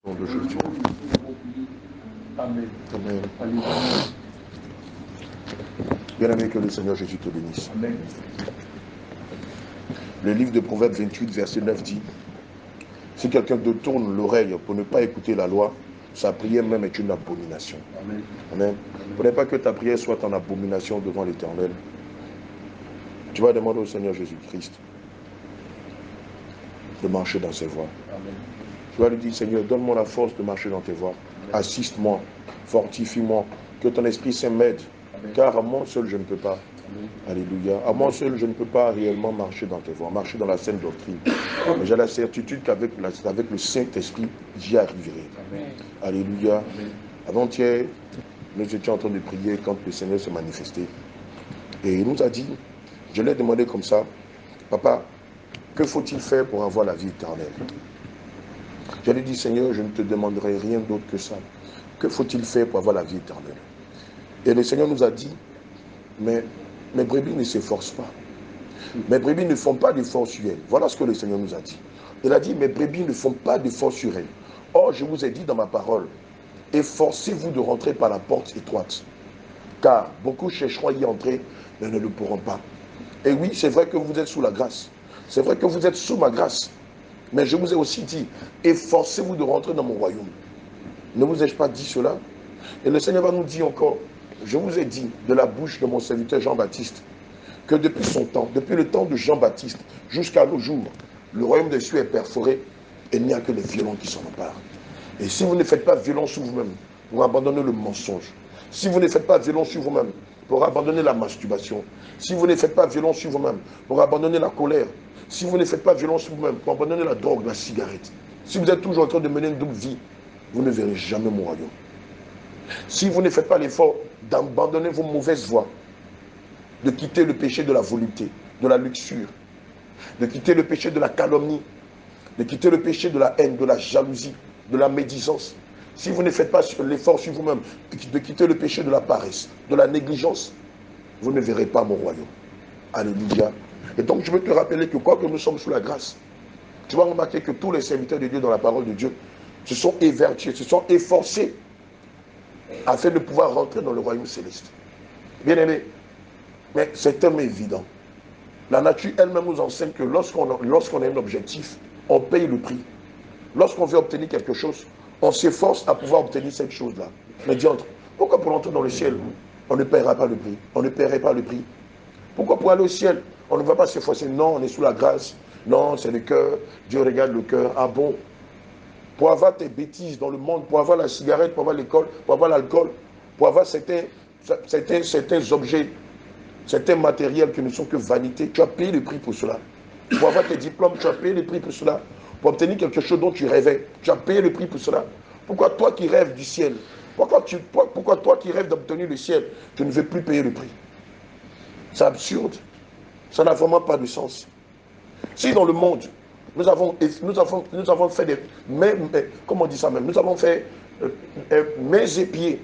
Au nom de Jésus. Amen. Amen. Alléluia. Bien-aimé, que le Seigneur Jésus te bénisse. Amen. Le livre de Proverbes 28, verset 9 dit, si quelqu'un te tourne l'oreille pour ne pas écouter la loi, sa prière même est une abomination. Amen. Amen. Il ne faudrait pas que ta prière soit en abomination devant l'Éternel. Tu vas demander au Seigneur Jésus-Christ de marcher dans ses voies. Amen. Tu vas lui dire, Seigneur, donne-moi la force de marcher dans tes voies. Assiste-moi, fortifie-moi, que ton Esprit Saint m'aide. Amen. Car à moi seul, je ne peux pas. Amen. Alléluia. À moi seul, je ne peux pas réellement marcher dans tes voies, marcher dans la sainte doctrine. Mais j'ai la certitude qu'avec le Saint-Esprit, j'y arriverai. Amen. Alléluia. Amen. Avant-hier, nous étions en train de prier quand le Seigneur s'est manifesté. Et il nous a dit, je l'ai demandé comme ça, Papa, que faut-il faire pour avoir la vie éternelle? Je lui ai dit, Seigneur, je ne te demanderai rien d'autre que ça. Que faut-il faire pour avoir la vie éternelle? Et le Seigneur nous a dit, mais mes brebis ne s'efforcent pas. Mes brebis ne font pas d'efforts sur elles. Voilà ce que le Seigneur nous a dit. Il a dit, mes brebis ne font pas d'efforts sur elles. Or, je vous ai dit dans ma parole, efforcez-vous de rentrer par la porte étroite. Car beaucoup chercheront à y entrer, mais ne le pourront pas. Et oui, c'est vrai que vous êtes sous la grâce. C'est vrai que vous êtes sous ma grâce. Mais je vous ai aussi dit, efforcez-vous de rentrer dans mon royaume. Ne vous ai-je pas dit cela? Et le Seigneur va nous dire encore, je vous ai dit de la bouche de mon serviteur Jean-Baptiste, que depuis son temps, depuis le temps de Jean-Baptiste jusqu'à nos jours, le royaume des cieux est perforé et il n'y a que les violents qui s'en emparent. Et si vous ne faites pas violence sur vous-même, pour abandonner le mensonge, si vous ne faites pas violence sur vous-même, pour abandonner la masturbation, si vous ne faites pas violence sur vous-même, pour abandonner la colère, si vous ne faites pas violence sur vous-même, pour abandonner la drogue, la cigarette, si vous êtes toujours en train de mener une double vie, vous ne verrez jamais mon royaume. Si vous ne faites pas l'effort d'abandonner vos mauvaises voies, de quitter le péché de la volupté, de la luxure, de quitter le péché de la calomnie, de quitter le péché de la haine, de la jalousie, de la médisance, si vous ne faites pas l'effort sur vous-même de quitter le péché de la paresse, de la négligence, vous ne verrez pas mon royaume. Alléluia. Et donc je veux te rappeler que quoi que nous sommes sous la grâce, tu vas remarquer que tous les serviteurs de Dieu dans la parole de Dieu se sont évertués, se sont efforcés afin de pouvoir rentrer dans le royaume céleste. Bien-aimés, mais c'est tellement évident. La nature elle-même nous enseigne que lorsqu'on a un objectif, on paye le prix. Lorsqu'on veut obtenir quelque chose, on s'efforce à pouvoir obtenir cette chose-là. Mais diantre, pourquoi pour entrer dans le ciel, on ne paiera pas le prix? On ne paierait pas le prix. Pourquoi pour aller au ciel, on ne va pas s'efforcer? Non, on est sous la grâce. Non, c'est le cœur. Dieu regarde le cœur. Ah bon? Pour avoir tes bêtises dans le monde, pour avoir la cigarette, pour avoir l'école, pour avoir l'alcool, pour avoir certains objets, certains matériels qui ne sont que vanité, tu as payé le prix pour cela. Pour avoir tes diplômes, tu as payé le prix pour cela. Pour obtenir quelque chose dont tu rêvais, tu as payé le prix pour cela. Pourquoi toi qui rêves du ciel, pourquoi toi qui rêves d'obtenir le ciel, tu ne veux plus payer le prix? C'est absurde. Ça n'a vraiment pas de sens. Si dans le monde, nous avons fait des... comment on dit ça même? Nous avons fait mains et pieds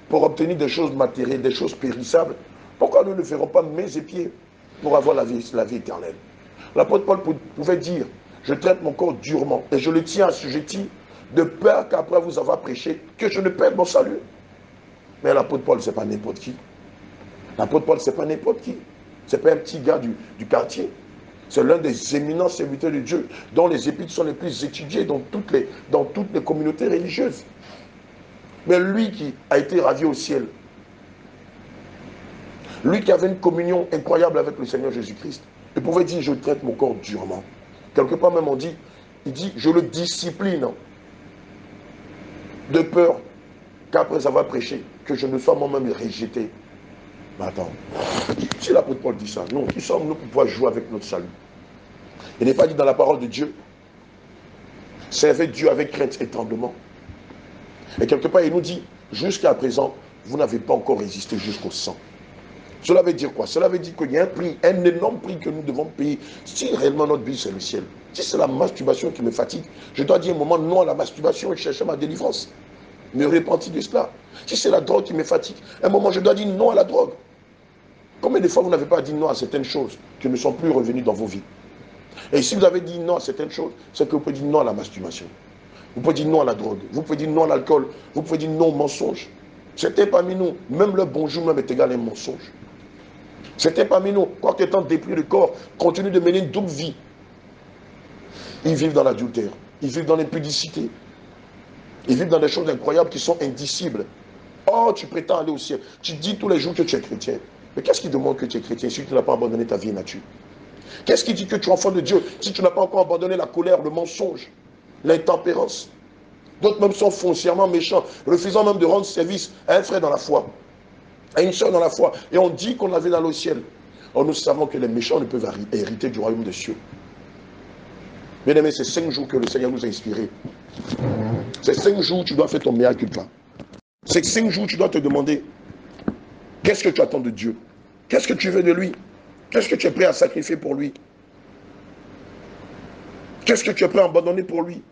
pour obtenir des choses matérielles, des choses périssables. Pourquoi nous ne ferons pas mains et pieds pour avoir la vie éternelle? L'apôtre Paul pouvait dire, je traite mon corps durement et je le tiens assujetti de peur qu'après vous avoir prêché, que je ne perde mon salut. Mais l'apôtre Paul, ce n'est pas n'importe qui. L'apôtre Paul, ce n'est pas n'importe qui. Ce n'est pas un petit gars du quartier. C'est l'un des éminents serviteurs de Dieu, dont les épîtres sont les plus étudiées dans toutes les communautés religieuses. Mais lui qui a été ravi au ciel, lui qui avait une communion incroyable avec le Seigneur Jésus-Christ, il pouvait dire, je traite mon corps durement. Quelque part même on dit, il dit, je le discipline de peur qu'après avoir prêché, que je ne sois moi-même rejeté. Mais attends, si l'apôtre Paul dit ça, non, qui sommes-nous pour pouvoir jouer avec notre salut? Il n'est pas dit dans la parole de Dieu, servez Dieu avec crainte et tremblement. Et quelque part, il nous dit, jusqu'à présent, vous n'avez pas encore résisté jusqu'au sang. Cela veut dire quoi? Cela veut dire qu'il y a un prix, un énorme prix que nous devons payer. Si réellement notre but c'est le ciel, si c'est la masturbation qui me fatigue, je dois dire un moment non à la masturbation et chercher ma délivrance. Me repentir de cela. Si c'est la drogue qui me fatigue, un moment je dois dire non à la drogue. Combien de fois vous n'avez pas dit non à certaines choses qui ne sont plus revenues dans vos vies? Et si vous avez dit non à certaines choses, c'est que vous pouvez dire non à la masturbation. Vous pouvez dire non à la drogue. Vous pouvez dire non à l'alcool. Vous pouvez dire non au mensonge. C'était parmi nous. Même le bonjour même est égal à un mensonge. C'était parmi nous. Quoique étant dépris le corps, continue de mener une double vie. Ils vivent dans l'adultère. Ils vivent dans l'impudicité. Ils vivent dans des choses incroyables qui sont indicibles. Oh, tu prétends aller au ciel. Tu dis tous les jours que tu es chrétien. Mais qu'est-ce qui demande que tu es chrétien si tu n'as pas abandonné ta vieille nature? Qu'est-ce qui dit que tu es enfant de Dieu si tu n'as pas encore abandonné la colère, le mensonge, l'intempérance? D'autres même sont foncièrement méchants, refusant même de rendre service à un frère dans la foi, à une soeur dans la foi. Et on dit qu'on avait dans le ciel. Or nous savons que les méchants ne peuvent hériter du royaume des cieux. Bien aimé, c'est 5 jours que le Seigneur nous a inspirés. C'est 5 jours où tu dois faire ton mea culpa. C'est 5 jours où tu dois te demander qu'est-ce que tu attends de Dieu? Qu'est-ce que tu veux de lui? Qu'est-ce que tu es prêt à sacrifier pour lui? Qu'est-ce que tu es prêt à abandonner pour lui?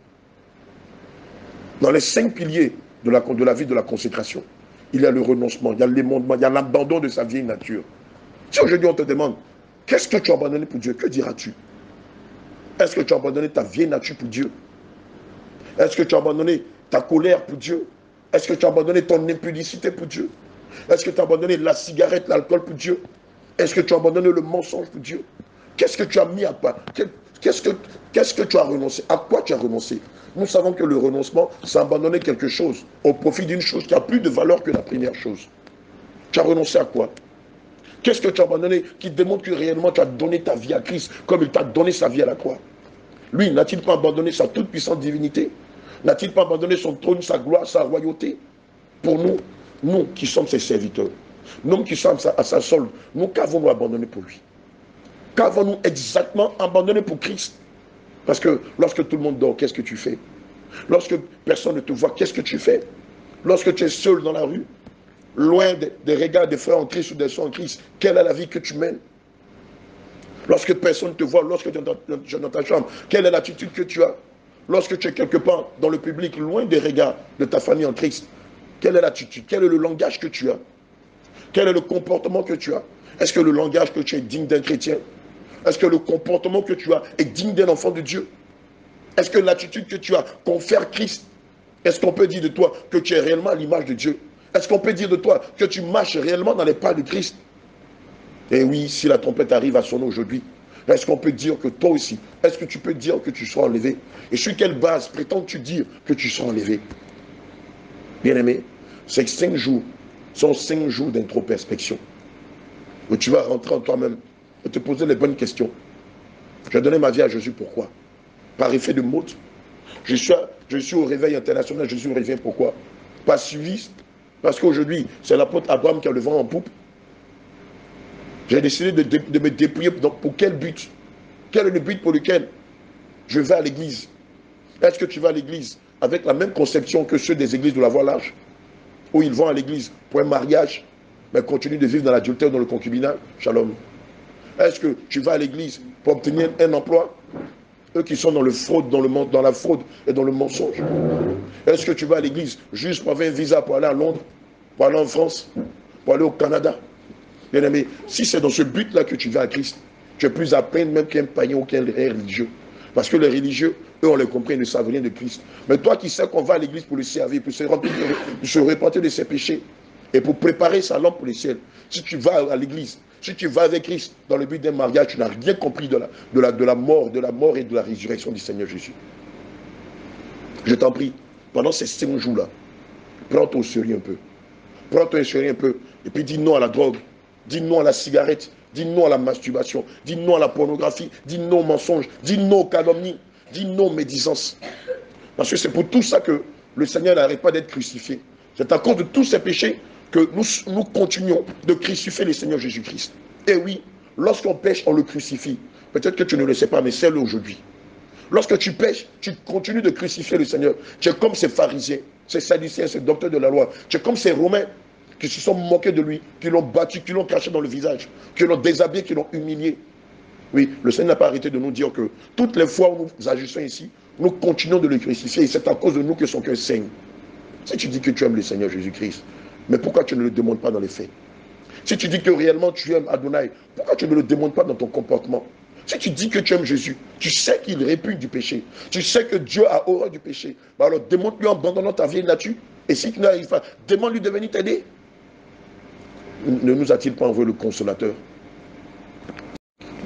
Dans les 5 piliers de la vie de la consécration, il y a le renoncement, il y a l'émondement, il y a l'abandon de sa vieille nature. Si aujourd'hui on te demande, qu'est-ce que tu as abandonné pour Dieu? Que diras-tu? Est-ce que tu as abandonné ta vieille nature pour Dieu? Est-ce que tu as abandonné ta colère pour Dieu? Est-ce que tu as abandonné ton impudicité pour Dieu? Est-ce que tu as abandonné la cigarette, l'alcool pour Dieu? Est-ce que tu as abandonné le mensonge pour Dieu? Qu'est-ce que tu as mis à part? Qu'est-ce que tu as renoncé? À quoi tu as renoncé? Nous savons que le renoncement, c'est abandonner quelque chose au profit d'une chose qui a plus de valeur que la première chose. Tu as renoncé à quoi? Qu'est-ce que tu as abandonné qui démontre que réellement tu as donné ta vie à Christ comme il t'a donné sa vie à la croix? Lui, n'a-t-il pas abandonné sa toute puissante divinité? N'a-t-il pas abandonné son trône, sa gloire, sa royauté? Pour nous, nous qui sommes ses serviteurs, nous qui sommes à sa solde, nous qu'avons-nous abandonné pour lui? Qu'avons-nous exactement abandonné pour Christ? Parce que lorsque tout le monde dort, qu'est-ce que tu fais? Lorsque personne ne te voit, qu'est-ce que tu fais? Lorsque tu es seul dans la rue, loin des regards des frères en Christ ou des soeurs en Christ, quelle est la vie que tu mènes? Lorsque personne ne te voit, lorsque tu es dans ta chambre, quelle est l'attitude que tu as? Lorsque tu es quelque part dans le public, loin des regards de ta famille en Christ, quelle est l'attitude? Quel est le langage que tu as? Quel est le comportement que tu as? Est-ce que le langage que tu as est digne d'un chrétien? Est-ce que le comportement que tu as est digne d'un enfant de Dieu? Est-ce que l'attitude que tu as confère Christ? Est-ce qu'on peut dire de toi que tu es réellement à l'image de Dieu? Est-ce qu'on peut dire de toi que tu marches réellement dans les pas de Christ? Et oui, si la trompette arrive à sonner aujourd'hui, est-ce qu'on peut dire que toi aussi, est-ce que tu peux dire que tu seras enlevé? Et sur quelle base prétends-tu dire que tu seras enlevé? Bien-aimé, ces 5 jours sont 5 jours d'introspection, où tu vas rentrer en toi-même et te poser les bonnes questions. J'ai donné ma vie à Jésus, pourquoi? Par effet de mode. Je suis au réveil international, je suis au réveil, pourquoi? Pas suivi, parce qu'aujourd'hui, c'est l'apôtre Abraham qui a le vent en poupe. J'ai décidé de me dépouiller pour quel but? Quel est le but pour lequel je vais à l'église? Est-ce que tu vas à l'église avec la même conception que ceux des églises de la voie large, où ils vont à l'église pour un mariage, mais continuent de vivre dans l'adultère, dans le concubinage? Shalom. Est-ce que tu vas à l'église pour obtenir un emploi? Eux qui sont dans la fraude et dans le mensonge. Est-ce que tu vas à l'église juste pour avoir un visa pour aller à Londres, pour aller en France, pour aller au Canada? Bien aimé, si c'est dans ce but-là que tu vas à Christ, tu es plus à peine même qu'un païen ou qu'un religieux. Parce que les religieux, eux, on les comprend, ils ne savent rien de Christ. Mais toi qui sais qu'on va à l'église pour le servir, pour se repentir de ses péchés, et pour préparer sa lampe pour le ciel, si tu vas à l'église, si tu vas avec Christ dans le but d'un mariage, tu n'as rien compris de la mort et de la résurrection du Seigneur Jésus. Je t'en prie, pendant ces 5 jours-là, prends-toi au sérieux un peu. Prends-toi au sérieux un peu, et puis dis non à la drogue. Dis non à la cigarette, dis non à la masturbation, dis non à la pornographie, dis non au mensonge, dis non aux calomnies, dis non aux médisances. Parce que c'est pour tout ça que le Seigneur n'arrête pas d'être crucifié. C'est à cause de tous ces péchés que nous continuons de crucifier le Seigneur Jésus-Christ. Et oui, lorsqu'on pêche, on le crucifie. Peut-être que tu ne le sais pas, mais c'est-le aujourd'hui. Lorsque tu pêches, tu continues de crucifier le Seigneur. Tu es comme ces pharisiens, ces sadducéens, ces docteurs de la loi. Tu es comme ces Romains qui se sont moqués de lui, qui l'ont battu, qui l'ont craché dans le visage, qui l'ont déshabillé, qui l'ont humilié. Oui, le Seigneur n'a pas arrêté de nous dire que toutes les fois où nous agissons ici, nous continuons de le crucifier et c'est à cause de nous que son cœur saigne. Si tu dis que tu aimes le Seigneur Jésus-Christ, mais pourquoi tu ne le demandes pas dans les faits? Si tu dis que réellement tu aimes Adonai, pourquoi tu ne le demandes pas dans ton comportement? Si tu dis que tu aimes Jésus, tu sais qu'il répugne du péché, tu sais que Dieu a horreur du péché, bah alors demande-lui en abandonnant ta vieille nature. Et si tu n'arrives pas, demande-lui de venir t'aider. Ne nous a-t-il pas envoyé le consolateur?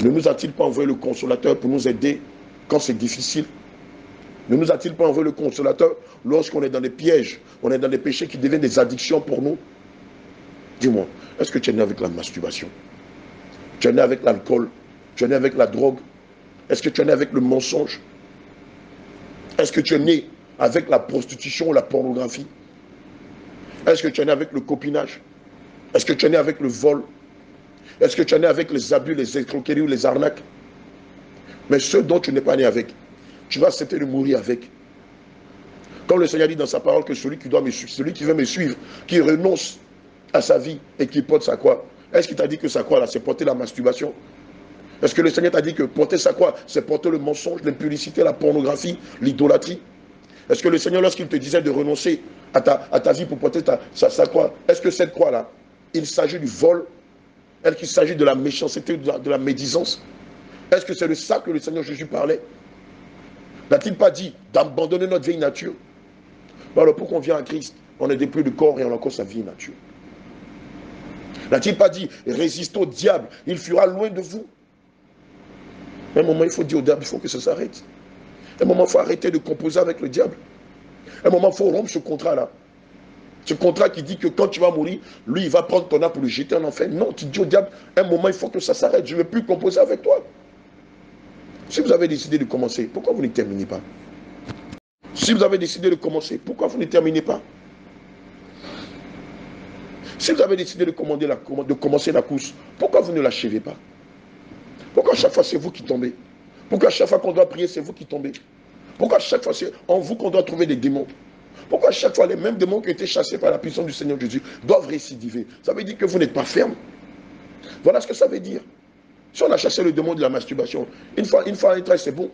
Ne nous a-t-il pas envoyé le consolateur pour nous aider quand c'est difficile? Ne nous a-t-il pas envoyé le consolateur lorsqu'on est dans des pièges, on est dans des péchés qui deviennent des addictions pour nous? Dis-moi, est-ce que tu es né avec la masturbation? Tu es né avec l'alcool? Tu es né avec la drogue? Est-ce que tu es né avec le mensonge? Est-ce que tu es né avec la prostitution ou la pornographie? Est-ce que tu es né avec le copinage? Est-ce que tu es né avec le vol? Est-ce que tu es né avec les abus, les escroqueries ou les arnaques? Mais ceux dont tu n'es pas né avec, tu vas accepter de mourir avec. Comme le Seigneur dit dans sa parole que celui qui veut me suivre, qui renonce à sa vie et qui porte sa croix, est-ce qu'il t'a dit que sa croix là, c'est porter la masturbation? Est-ce que le Seigneur t'a dit que porter sa croix, c'est porter le mensonge, l'impudicité, la pornographie, l'idolâtrie? Est-ce que le Seigneur, lorsqu'il te disait de renoncer à ta vie pour porter sa croix, est-ce que cette croix-là, il s'agit du vol? Est-ce qu'il s'agit de la méchanceté, de la médisance? Est-ce que c'est de ça que le Seigneur Jésus parlait? N'a-t-il pas dit d'abandonner notre vieille nature? Alors pourquoi on vient à Christ, on est dépouillé de corps et on a encore sa vieille nature? N'a-t-il pas dit résistez au diable, il fuira loin de vous? À un moment, il faut dire au diable, il faut que ça s'arrête. À un moment, il faut arrêter de composer avec le diable. À un moment, il faut rompre ce contrat-là. Ce contrat qui dit que quand tu vas mourir, lui, il va prendre ton âme pour le jeter en enfer. Non, tu dis au diable, à un moment, il faut que ça s'arrête. Je ne veux plus composer avec toi. Si vous avez décidé de commencer, pourquoi vous ne terminez pas? Si vous avez décidé de commencer, pourquoi vous ne terminez pas? Si vous avez décidé de commencer la course, pourquoi vous ne l'achevez pas? Pourquoi à chaque fois c'est vous qui tombez? Pourquoi à chaque fois qu'on doit prier, c'est vous qui tombez? Pourquoi à chaque fois c'est en vous qu'on doit trouver des démons? Pourquoi à chaque fois les mêmes démons qui ont été chassés par la puissance du Seigneur Jésus doivent récidiver? Ça veut dire que vous n'êtes pas ferme. Voilà ce que ça veut dire. Si on a chassé le démon de la masturbation, une fois un trait, c'est bon.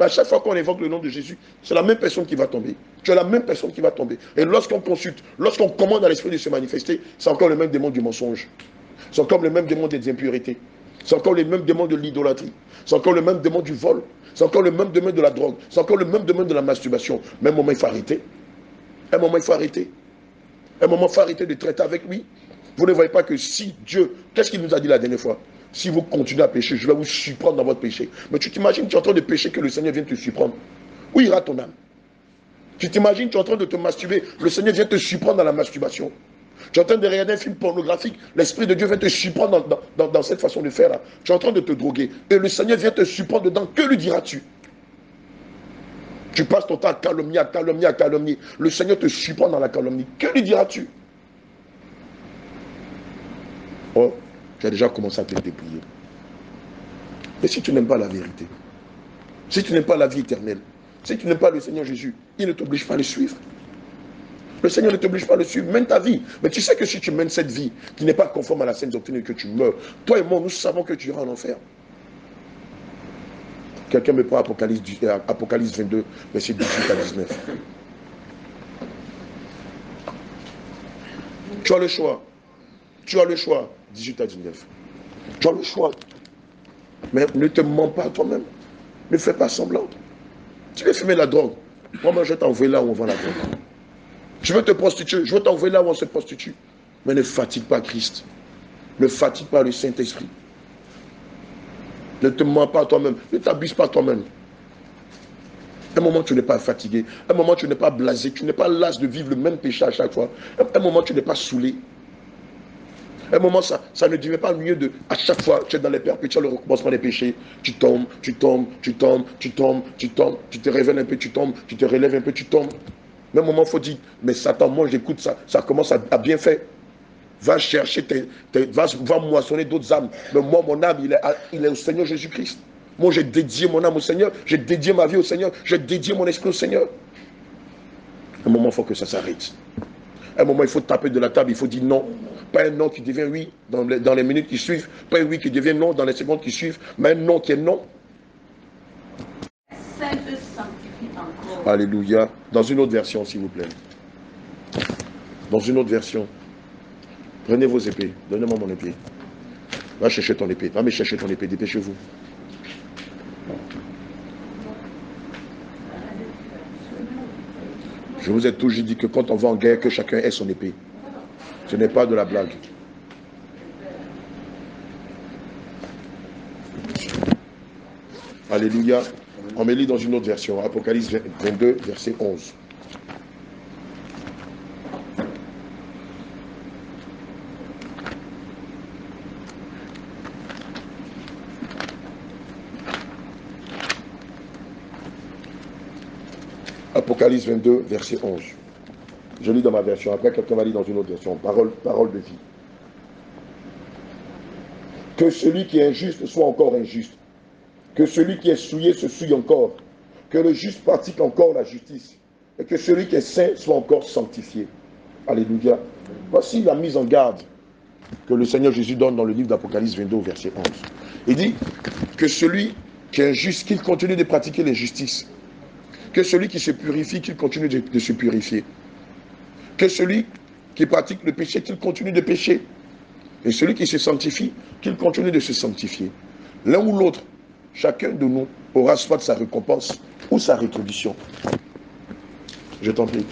Mais à chaque fois qu'on évoque le nom de Jésus, c'est la même personne qui va tomber. Tu es la même personne qui va tomber. Et lorsqu'on consulte, lorsqu'on commande à l'esprit de se manifester, c'est encore le même démon du mensonge. C'est encore le même démon des impurités. C'est encore le même démon de l'idolâtrie. C'est encore le même démon du vol. C'est encore le même démon de la drogue. C'est encore le même démon de la masturbation. Mais à un moment, il faut arrêter. À un moment, il faut arrêter. À un moment, il faut arrêter de traiter avec lui. Vous ne voyez pas que si Dieu, qu'est-ce qu'il nous a dit la dernière fois? Si vous continuez à pécher, je vais vous surprendre dans votre péché. Mais tu t'imagines, tu es en train de pécher, que le Seigneur vienne te surprendre. Où ira ton âme? Tu t'imagines, tu es en train de te masturber, le Seigneur vient te surprendre dans la masturbation. Tu es en train de regarder un film pornographique, l'Esprit de Dieu vient te surprendre dans cette façon de faire-là. Tu es en train de te droguer, et le Seigneur vient te surprendre dedans. Que lui diras-tu? Tu passes ton temps à calomnier, à calomnier, à calomnier. Le Seigneur te surprend dans la calomnie. Que lui diras-tu? Oh, tu as déjà commencé à te dépouiller. Mais si tu n'aimes pas la vérité, si tu n'aimes pas la vie éternelle, si tu n'aimes pas le Seigneur Jésus, il ne t'oblige pas à le suivre. Le Seigneur ne t'oblige pas à le suivre. Mène ta vie. Mais tu sais que si tu mènes cette vie qui n'est pas conforme à la saine doctrine et que tu meurs, toi et moi, nous savons que tu iras en enfer. Quelqu'un me prend Apocalypse 22, verset 18 à 19. Tu as le choix. Tu as le choix. 18 à 19. Tu as le choix. Mais ne te mens pas à toi-même. Ne fais pas semblant. Tu veux fumer la drogue. Moi, je vais t'envoyer là où on vend la drogue. Je veux te prostituer. Je veux t'envoyer là où on se prostitue. Mais ne fatigue pas Christ. Ne fatigue pas le Saint-Esprit. Ne te mens pas à toi-même. Ne t'abuse pas à toi-même. Un moment, tu n'es pas fatigué. Un moment, tu n'es pas blasé. Tu n'es pas las de vivre le même péché à chaque fois. Un moment, tu n'es pas saoulé. Un moment, ça ne devient pas mieux de... À chaque fois, tu es dans les perpétuels recommencement des péchés. Tu tombes, tu tombes, tu tombes, tu tombes, tu tombes. Tu te révèles un peu, tu tombes. Tu te relèves un peu, tu tombes. Mais un moment, il faut dire, mais Satan, moi, j'écoute ça. Ça commence à bien faire. Va chercher, va moissonner d'autres âmes. Mais moi, mon âme, il est au Seigneur Jésus-Christ. Moi, j'ai dédié mon âme au Seigneur. J'ai dédié ma vie au Seigneur. J'ai dédié mon esprit au Seigneur. Un moment, il faut que ça s'arrête. Un moment, il faut taper de la table. Il faut dire non. Pas un non qui devient oui dans les minutes qui suivent. Pas un oui qui devient non dans les secondes qui suivent. Mais un non qui est non. Alléluia. Dans une autre version, s'il vous plaît. Dans une autre version. Prenez vos épées. Donnez-moi mon épée. Va chercher ton épée. Va me chercher ton épée. Dépêchez-vous. Je vous ai toujours dit que quand on va en guerre, que chacun ait son épée. Ce n'est pas de la blague. Alléluia. On me lit dans une autre version. Apocalypse 22, verset 11. Apocalypse 22, verset 11. Je lis dans ma version. Après, quelqu'un va lire dans une autre version. Parole de vie. Que celui qui est injuste soit encore injuste. Que celui qui est souillé se souille encore. Que le juste pratique encore la justice. Et que celui qui est saint soit encore sanctifié. Alléluia. Voici la mise en garde que le Seigneur Jésus donne dans le livre d'Apocalypse 22, verset 11. Il dit que celui qui est injuste, qu'il continue de pratiquer l'injustice. Que celui qui se purifie, qu'il continue de se purifier. Que celui qui pratique le péché, qu'il continue de pécher. Et celui qui se sanctifie, qu'il continue de se sanctifier. L'un ou l'autre, chacun de nous aura soit sa récompense ou sa rétribution. Je t'en prie,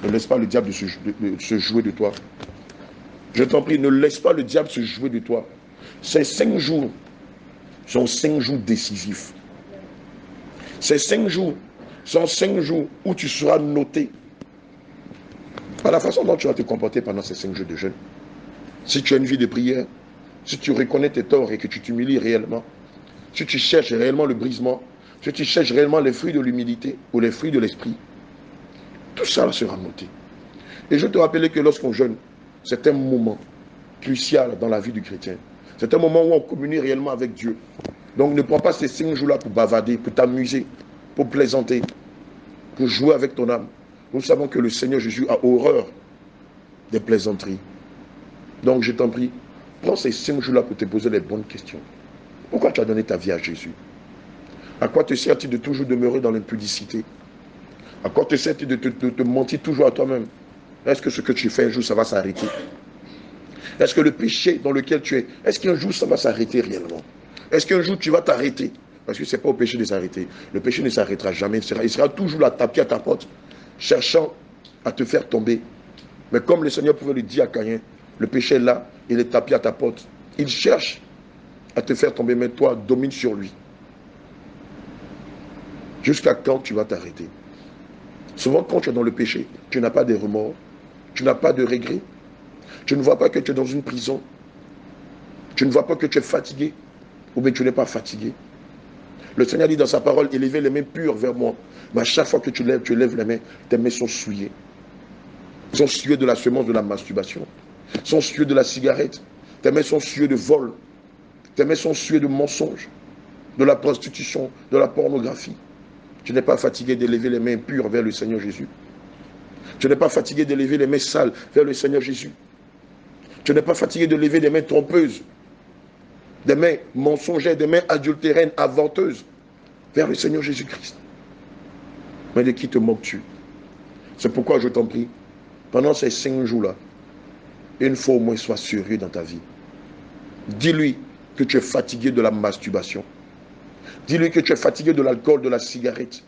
ne laisse pas le diable se jouer de toi. Je t'en prie, ne laisse pas le diable se jouer de toi. Ces 5 jours sont 5 jours décisifs. Ces 5 jours sont 5 jours où tu seras noté par la façon dont tu vas te comporter pendant ces 5 jours de jeûne. Si tu as une vie de prière, si tu reconnais tes torts et que tu t'humilies réellement, si tu cherches réellement le brisement, si tu cherches réellement les fruits de l'humilité ou les fruits de l'esprit, tout ça sera noté. Et je te rappelle que lorsqu'on jeûne, c'est un moment crucial dans la vie du chrétien. C'est un moment où on communie réellement avec Dieu. Donc ne prends pas ces 5 jours-là pour bavarder, pour t'amuser, pour plaisanter, pour jouer avec ton âme. Nous savons que le Seigneur Jésus a horreur des plaisanteries. Donc je t'en prie, prends ces 5 jours-là pour te poser les bonnes questions. Pourquoi tu as donné ta vie à Jésus? À quoi te sert-il de toujours demeurer dans l'impudicité? À quoi te sert-il de te mentir toujours à toi-même? Est-ce que ce que tu fais un jour, ça va s'arrêter? Est-ce que le péché dans lequel tu es, est-ce qu'un jour, ça va s'arrêter réellement? Est-ce qu'un jour, tu vas t'arrêter? Parce que ce n'est pas au péché de s'arrêter. Le péché ne s'arrêtera jamais. Il sera toujours là, tapis à ta porte, cherchant à te faire tomber. Mais comme le Seigneur pouvait le dire à Caïn, le péché est là, il est tapis à ta porte. Il cherche à te faire tomber, mais toi, domine sur lui. Jusqu'à quand tu vas t'arrêter? Souvent, quand tu es dans le péché, tu n'as pas de remords, tu n'as pas de regrets. Tu ne vois pas que tu es dans une prison. Tu ne vois pas que tu es fatigué, ou bien tu n'es pas fatigué. Le Seigneur dit dans sa parole, élevez les mains pures vers moi. Mais à chaque fois que tu lèves les mains, tes mains sont souillées. Sont souillées de la semence de la masturbation. Sont souillées de la cigarette. Tes mains sont souillées de vol. Tes mains sont souillées de mensonges, de la prostitution, de la pornographie. Tu n'es pas fatigué d'élever les mains pures vers le Seigneur Jésus. Tu n'es pas fatigué d'élever les mains sales vers le Seigneur Jésus. Tu n'es pas fatigué de lever des mains trompeuses, des mains mensongères, des mains adultéraines, aventeuses vers le Seigneur Jésus-Christ. Mais de qui te moques-tu? C'est pourquoi je t'en prie, pendant ces 5 jours-là, une fois au moins sois sérieux dans ta vie. Dis-lui que tu es fatigué de la masturbation. Dis-lui que tu es fatigué de l'alcool, de la cigarette.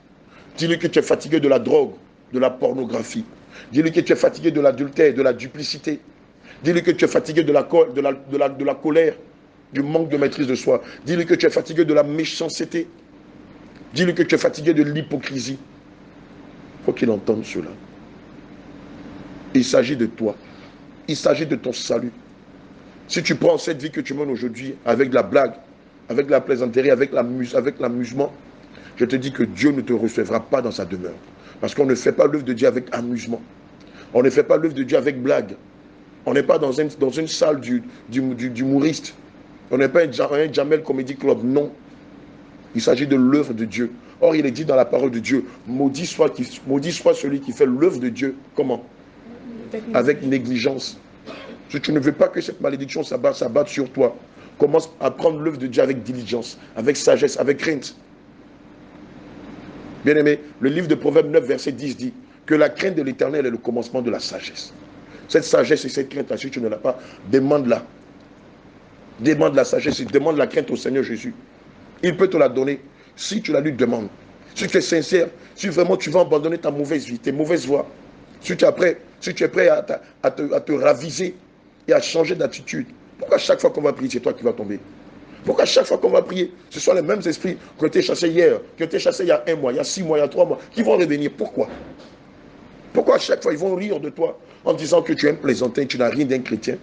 Dis-lui que tu es fatigué de la drogue, de la pornographie. Dis-lui que tu es fatigué de l'adultère, de la duplicité. Dis-lui que tu es fatigué de la colère, du manque de maîtrise de soi. Dis-lui que tu es fatigué de la méchanceté. Dis-lui que tu es fatigué de l'hypocrisie. Il faut qu'il entende cela. Il s'agit de toi. Il s'agit de ton salut. Si tu prends cette vie que tu mènes aujourd'hui avec la blague, avec la plaisanterie, avec l'amusement, je te dis que Dieu ne te recevra pas dans sa demeure. Parce qu'on ne fait pas l'œuvre de Dieu avec amusement. On ne fait pas l'œuvre de Dieu avec blague. On n'est pas dans une salle d'humoriste. On n'est pas un Jamel Comedy Club. Non. Il s'agit de l'œuvre de Dieu. Or, il est dit dans la parole de Dieu, maudit soit celui qui fait l'œuvre de Dieu. Comment? Avec négligence. Si tu ne veux pas que cette malédiction s'abatte sur toi, commence à prendre l'œuvre de Dieu avec diligence, avec sagesse, avec crainte. Bien-aimé, le livre de Proverbes 9, verset 10 dit que la crainte de l'Éternel est le commencement de la sagesse. Cette sagesse et cette crainte-là, si tu ne l'as pas, demande-la. Demande la sagesse et demande la crainte au Seigneur Jésus. Il peut te la donner si tu la lui demandes. Si tu es sincère, si vraiment tu vas abandonner ta mauvaise vie, tes mauvaises voies, Si tu es prêt à te raviser et à changer d'attitude, pourquoi chaque fois qu'on va prier, c'est toi qui vas tomber? Pourquoi chaque fois qu'on va prier, ce sont les mêmes esprits qui ont été chassés hier, qui ont été chassés il y a 1 mois, il y a 6 mois, il y a 3 mois, qui vont revenir? Pourquoi? Pourquoi à chaque fois ils vont rire de toi en disant que tu es un plaisantin, tu n'as rien d'un chrétien?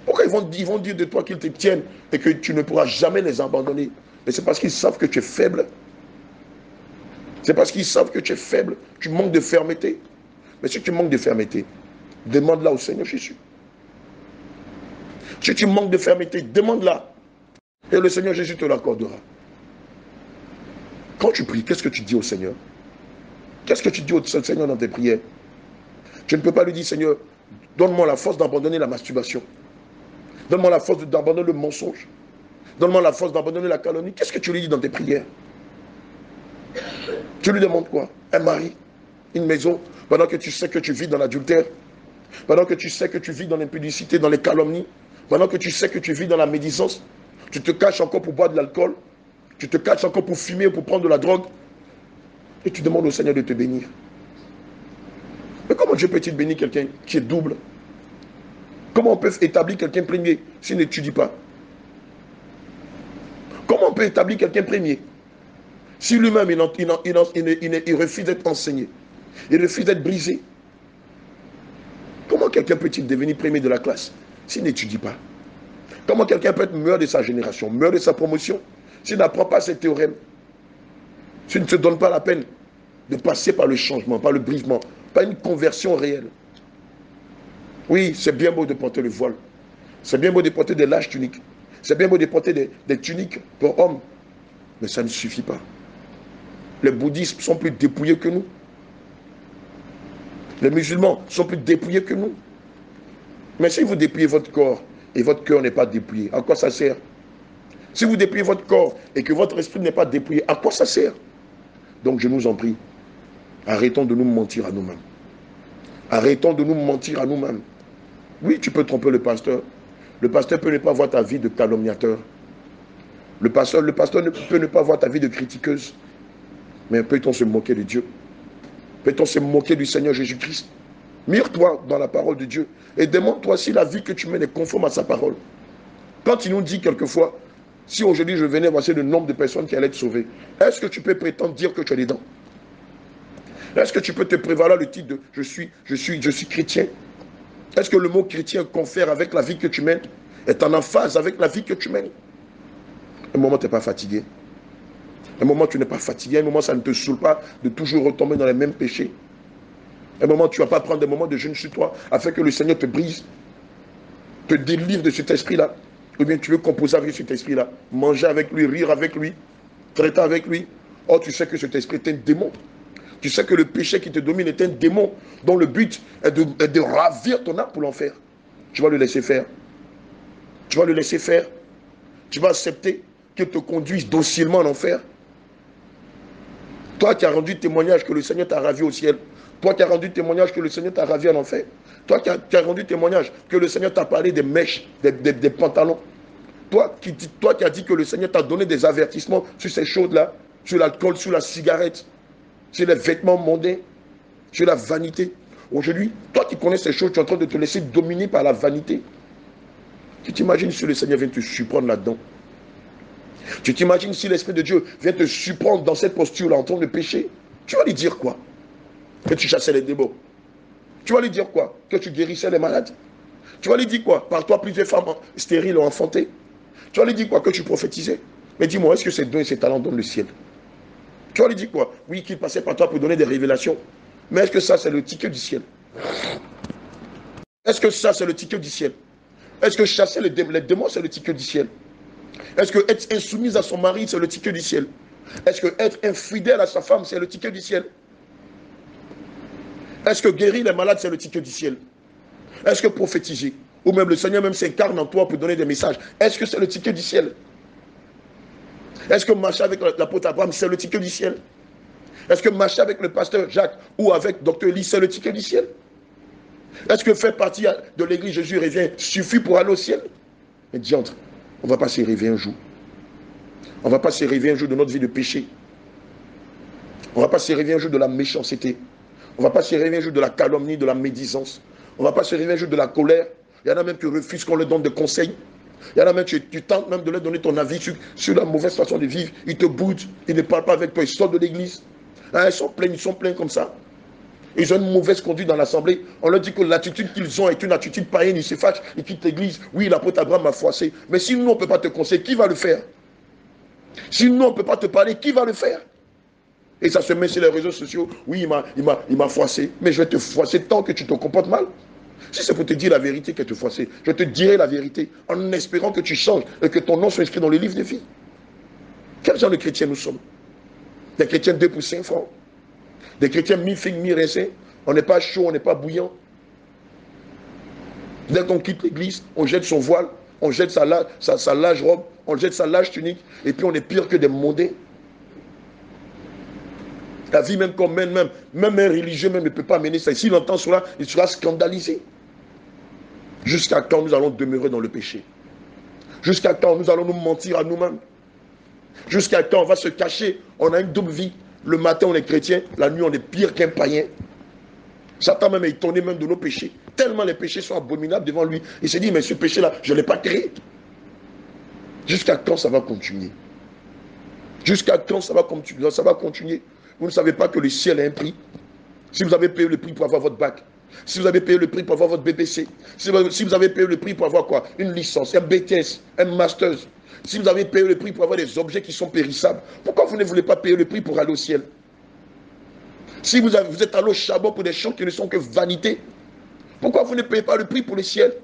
Pourquoi ils vont dire de toi qu'ils te tiennent et que tu ne pourras jamais les abandonner? Mais c'est parce qu'ils savent que tu es faible. C'est parce qu'ils savent que tu es faible, tu manques de fermeté. Mais si tu manques de fermeté, demande-la au Seigneur Jésus. Si tu manques de fermeté, demande-la. Et le Seigneur Jésus te l'accordera. Quand tu pries, qu'est-ce que tu dis au Seigneur? Qu'est-ce que tu dis au Seigneur dans tes prières? Tu ne peux pas lui dire, Seigneur, donne-moi la force d'abandonner la masturbation. Donne-moi la force d'abandonner le mensonge. Donne-moi la force d'abandonner la calomnie. Qu'est-ce que tu lui dis dans tes prières? Tu lui demandes quoi? Un mari, une maison, pendant que tu sais que tu vis dans l'adultère, pendant que tu sais que tu vis dans l'impudicité, dans les calomnies, pendant que tu sais que tu vis dans la médisance, tu te caches encore pour boire de l'alcool, tu te caches encore pour fumer, pour prendre de la drogue, et tu demandes au Seigneur de te bénir. Mais comment Dieu peut-il bénir quelqu'un qui est double? Comment on peut établir quelqu'un premier s'il n'étudie pas? Comment on peut établir quelqu'un premier si lui-même il refuse d'être enseigné, il refuse d'être brisé? Comment quelqu'un peut-il devenir premier de la classe s'il n'étudie pas? Comment quelqu'un peut être meilleur de sa génération, meilleur de sa promotion, s'il n'apprend pas ses théorèmes, s'il ne se donne pas la peine de passer par le changement, par le brisement, par une conversion réelle? Oui, c'est bien beau de porter le voile, c'est bien beau de porter des larges tuniques, c'est bien beau de porter des tuniques pour hommes, mais ça ne suffit pas. Les bouddhistes sont plus dépouillés que nous. Les musulmans sont plus dépouillés que nous. Mais si vous dépouillez votre corps et votre cœur n'est pas dépouillé, à quoi ça sert? Si vous dépouillez votre corps et que votre esprit n'est pas dépouillé, à quoi ça sert? Donc je nous en prie, arrêtons de nous mentir à nous-mêmes. Arrêtons de nous mentir à nous-mêmes. Oui, tu peux tromper le pasteur. Le pasteur peut ne pas voir ta vie de calomniateur. Le pasteur peut ne pas voir ta vie de critiqueuse. Mais peut-on se moquer de Dieu? Peut-on se moquer du Seigneur Jésus-Christ? Mire-toi dans la parole de Dieu et demande-toi si la vie que tu mènes est conforme à sa parole. Quand il nous dit quelquefois, si aujourd'hui je venais, voici le nombre de personnes qui allaient être sauvées, est-ce que tu peux prétendre dire que tu es dedans? Est-ce que tu peux te prévaloir le titre de je suis chrétien? Est-ce que le mot chrétien confère avec la vie que tu mènes? Est en phase avec la vie que tu mènes? Un moment, tu n'es pas fatigué. Un moment, tu n'es pas fatigué. Un moment, ça ne te saoule pas de toujours retomber dans les mêmes péchés. Un moment, tu ne vas pas prendre des moments de jeûne sur toi afin que le Seigneur te brise, te délivre de cet esprit-là. Ou bien tu veux composer avec cet esprit-là, manger avec lui, rire avec lui, traiter avec lui. Or, tu sais que cet esprit est un démon. Tu sais que le péché qui te domine est un démon dont le but est de ravir ton âme pour l'enfer. Tu vas le laisser faire. Tu vas le laisser faire. Tu vas accepter qu'il te conduise docilement en enfer. Toi qui as rendu témoignage que le Seigneur t'a ravi au ciel. Toi qui as rendu témoignage que le Seigneur t'a ravi en enfer. Toi qui as rendu témoignage que le Seigneur t'a parlé des mèches, des pantalons. Toi qui as dit que le Seigneur t'a donné des avertissements sur ces choses-là, sur l'alcool, sur la cigarette, sur les vêtements mondains, sur la vanité. Aujourd'hui, toi qui connais ces choses, tu es en train de te laisser dominer par la vanité. Tu t'imagines si le Seigneur vient te surprendre là-dedans? Tu t'imagines si l'Esprit de Dieu vient te surprendre dans cette posture-là en train de pécher? Tu vas lui dire quoi? Que tu chassais les démons. Tu vas lui dire quoi? Que tu guérissais les malades. Tu vas lui dire quoi? Par toi, plusieurs femmes stériles ont enfanté. Tu vas lui dire quoi? Que tu prophétisais. Mais dis-moi, est-ce que ces dons et ces talents donnent le ciel? Tu vas lui dire quoi? Oui, qu'il passait par toi pour donner des révélations. Mais est-ce que ça, c'est le ticket du ciel? Est-ce que ça, c'est le ticket du ciel? Est-ce que chasser les démons, c'est le ticket du ciel? Est-ce que être insoumise à son mari, c'est le ticket du ciel? Est-ce que être infidèle à sa femme, c'est le ticket du ciel? Est-ce que guérir les malades, c'est le ticket du ciel? Est-ce que prophétiser, ou même le Seigneur même s'incarne en toi pour donner des messages, est-ce que c'est le ticket du ciel? Est-ce que marcher avec l'apôtre Abraham, c'est le ticket du ciel? Est-ce que marcher avec le pasteur Jacques ou avec Dr. Lee, c'est le ticket du ciel? Est-ce que faire partie de l'église Jésus revient suffit pour aller au ciel? Mais diantre, on ne va pas se réveiller un jour. On ne va pas se réveiller un jour de notre vie de péché. On ne va pas se réveiller un jour de la méchanceté. On ne va pas se réveiller un jour de la calomnie, de la médisance. On ne va pas se réveiller un jour de la colère. Il y en a même qui refusent qu'on leur donne des conseils. Il y en a même, tu tentes même de leur donner ton avis sur la mauvaise façon de vivre. Ils te boudent, ils ne parlent pas avec toi, ils sortent de l'église. Hein, ils sont pleins comme ça. Ils ont une mauvaise conduite dans l'assemblée. On leur dit que l'attitude qu'ils ont est une attitude païenne, ils se fâchent, ils quittent l'église. Oui, l'apôtre Abraham m'a froissé. Mais si nous, on ne peut pas te conseiller, qui va le faire? Si nous, on ne peut pas te parler, qui va le faire? Et ça se met sur les réseaux sociaux. Oui, il m'a froissé. Mais je vais te froisser tant que tu te comportes mal. Si c'est pour te dire la vérité qu'elle te froissé, je te dirai la vérité en espérant que tu changes et que ton nom soit inscrit dans le livre de vie. Quel genre de chrétiens nous sommes? Des chrétiens 2 pour 5 francs. Des chrétiens mi-figue, mi-raisin. On n'est pas chaud, on n'est pas bouillant. Dès qu'on quitte l'église, on jette son voile, on jette sa large robe, on jette sa large tunique, et puis on est pire que des mondains. La vie même qu'on mène, même un religieux même ne peut pas mener ça. S'il entend cela, il sera scandalisé. Jusqu'à quand nous allons demeurer dans le péché? Jusqu'à quand nous allons nous mentir à nous-mêmes? Jusqu'à quand on va se cacher? On a une double vie. Le matin, on est chrétien. La nuit, on est pire qu'un païen. Satan même est étonné même de nos péchés. Tellement les péchés sont abominables devant lui. Il se dit, mais ce péché-là, je ne l'ai pas créé. Jusqu'à quand ça va continuer? Jusqu'à quand ça va continuer? Ça va continuer. Vous ne savez pas que le ciel a un prix. Si vous avez payé le prix pour avoir votre bac, si vous avez payé le prix pour avoir votre BBC, si vous avez payé le prix pour avoir quoi? Une licence, un BTS, un master, si vous avez payé le prix pour avoir des objets qui sont périssables, pourquoi vous ne voulez pas payer le prix pour aller au ciel? Si vous êtes allé au charbon pour des choses qui ne sont que vanité, pourquoi vous ne payez pas le prix pour le ciel?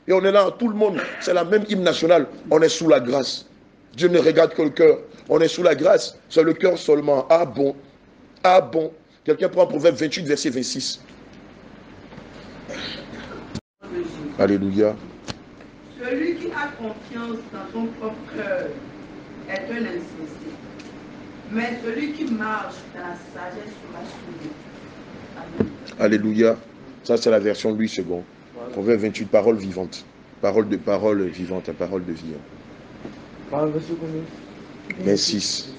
Et on est là, tout le monde, c'est la même hymne nationale, on est sous la grâce. Dieu ne regarde que le cœur, on est sous la grâce, c'est le cœur seulement. Ah bon? Ah bon? Quelqu'un prend Proverbe 28, verset 26. Alléluia. Celui qui a confiance dans son propre cœur est un insensé. Mais celui qui marche dans la sagesse sera sauvé. Alléluia. Ça, c'est la version Louis II. Proverbe 28, parole vivante. Parole vivante, parole de vie. Par verset combien? 26.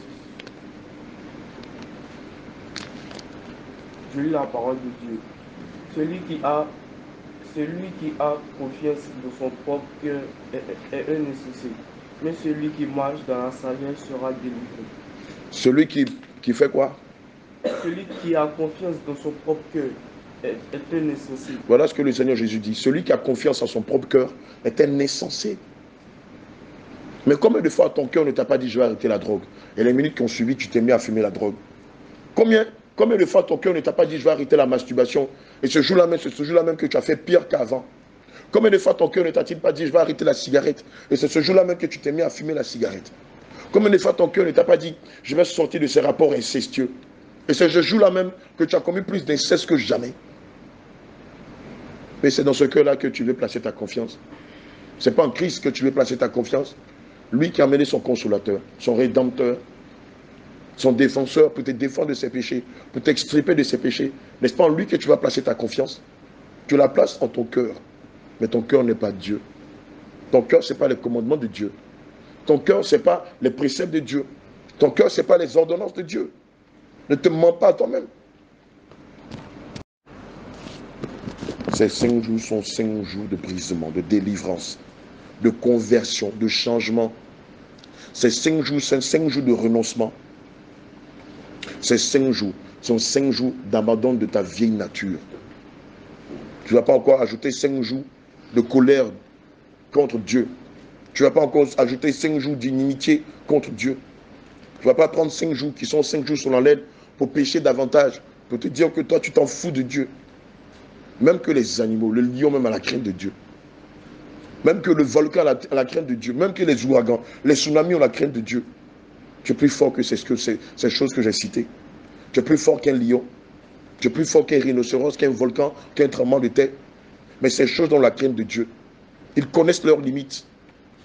Je lis la parole de Dieu. Celui qui a confiance dans son propre cœur est un insensé. Mais celui qui marche dans la sagesse sera délivré. Celui qui fait quoi? Celui qui a confiance dans son propre cœur est un insensé. Voilà ce que le Seigneur Jésus dit. Celui qui a confiance en son propre cœur est un insensé. Mais combien de fois ton cœur ne t'a pas dit je vais arrêter la drogue? Et les minutes qui ont suivi, tu t'es mis à fumer la drogue. Combien de fois ton cœur ne t'a pas dit je vais arrêter la masturbation? Et ce jour-là même que tu as fait pire qu'avant. Combien de fois ton cœur ne t'a-t-il pas dit je vais arrêter la cigarette? Et c'est ce jour-là même que tu t'es mis à fumer la cigarette. Combien de fois ton cœur ne t'a pas dit je vais sortir de ces rapports incestueux? Et c'est ce jour-là même que tu as commis plus d'inceste que jamais. Mais c'est dans ce cœur-là que tu veux placer ta confiance. Ce n'est pas en Christ que tu veux placer ta confiance. Lui qui a amené son consolateur, son rédempteur, son défenseur pour te défendre de ses péchés, pour t'extirper de ses péchés. N'est-ce pas en lui que tu vas placer ta confiance? Tu la places en ton cœur. Mais ton cœur n'est pas Dieu. Ton cœur, ce n'est pas les commandements de Dieu. Ton cœur, ce n'est pas les préceptes de Dieu. Ton cœur, ce n'est pas les ordonnances de Dieu. Ne te mens pas à toi-même. Ces 5 jours sont 5 jours de brisement, de délivrance, de conversion, de changement. Ces 5 jours sont 5 jours de renoncement. Ces 5 jours sont 5 jours d'abandon de ta vieille nature. Tu ne vas pas encore ajouter 5 jours de colère contre Dieu. Tu ne vas pas encore ajouter 5 jours d'inimitié contre Dieu. Tu ne vas pas prendre 5 jours qui sont 5 jours sur la laine pour pécher davantage, pour te dire que toi tu t'en fous de Dieu. Même que les animaux, le lion même a la crainte de Dieu. Même que le volcan a la crainte de Dieu. Même que les ouragans, les tsunamis ont la crainte de Dieu. Tu es plus fort que ces choses que j'ai citées. Tu es plus fort qu'un lion. Tu es plus fort qu'un rhinocéros, qu'un volcan, qu'un tremblement de terre. Mais ces choses ont la crainte de Dieu. Ils connaissent leurs limites.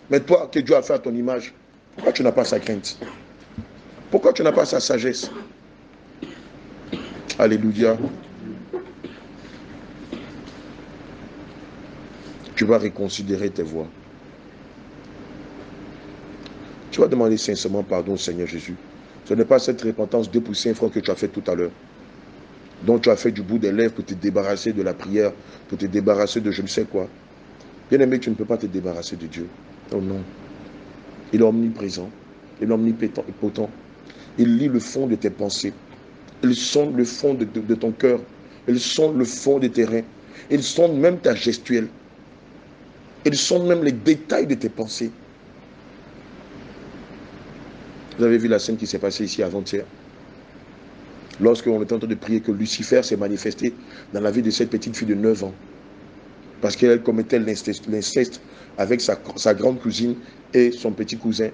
Mais toi, que Dieu a fait à ton image, pourquoi tu n'as pas sa crainte? Pourquoi tu n'as pas sa sagesse? Alléluia. Tu vas reconsidérer tes voies. Tu vas demander sincèrement pardon au Seigneur Jésus. Ce n'est pas cette repentance 2 pour 5 francs que tu as fait tout à l'heure. dont tu as fait du bout des lèvres pour te débarrasser de la prière, pour te débarrasser de je ne sais quoi. Bien aimé, tu ne peux pas te débarrasser de Dieu. Oh non. Il est omniprésent, il est omnipotent. Il lit le fond de tes pensées. Il sonde le fond de ton cœur. Il sonde le fond de tes reins. Il sonde même ta gestuelle. Il sonde même les détails de tes pensées. Vous avez vu la scène qui s'est passée ici avant-hier. Lorsqu'on était en train de prier, que Lucifer s'est manifesté dans la vie de cette petite fille de 9 ans. Parce qu'elle commettait l'inceste avec sa grande cousine et son petit cousin.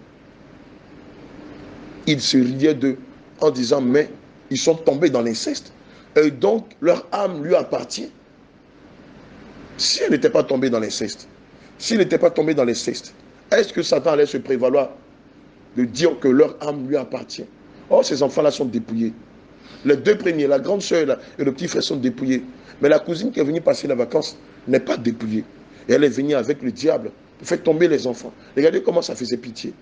Il se riait d'eux en disant, mais ils sont tombés dans l'inceste. Et donc, leur âme lui appartient. Si elle n'était pas tombée dans l'inceste, s'il n'était pas tombé dans l'inceste, est-ce que Satan allait se prévaloir de dire que leur âme lui appartient? Oh, ces enfants-là sont dépouillés. Les deux premiers, la grande soeur et le petit frère sont dépouillés. Mais la cousine qui est venue passer les vacances n'est pas dépouillée. Et elle est venue avec le diable pour faire tomber les enfants. Regardez comment ça faisait pitié.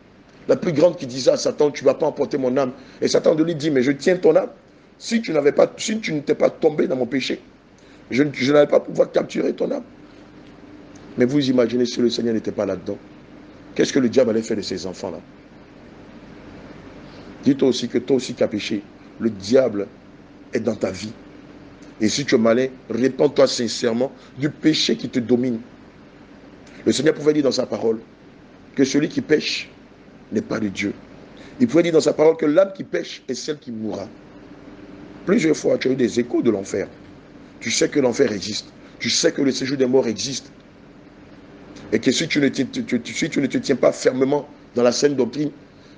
La plus grande qui disait à Satan, tu ne vas pas emporter mon âme. Et Satan de lui dit, mais je tiens ton âme. Si tu n'étais pas tombé dans mon péché, je n'allais pas pouvoir capturer ton âme. Mais vous imaginez si le Seigneur n'était pas là-dedans. Qu'est-ce que le diable allait faire de ces enfants-là? Dis-toi aussi que toi aussi qui as péché, le diable est dans ta vie. Et si tu es malin, répands-toi sincèrement du péché qui te domine. Le Seigneur pouvait dire dans sa parole que celui qui pêche n'est pas de Dieu. Il pouvait dire dans sa parole que l'âme qui pêche est celle qui mourra. Plusieurs fois, tu as eu des échos de l'enfer. Tu sais que l'enfer existe. Tu sais que le séjour des morts existe. Et que si tu ne te tiens pas fermement dans la saine doctrine,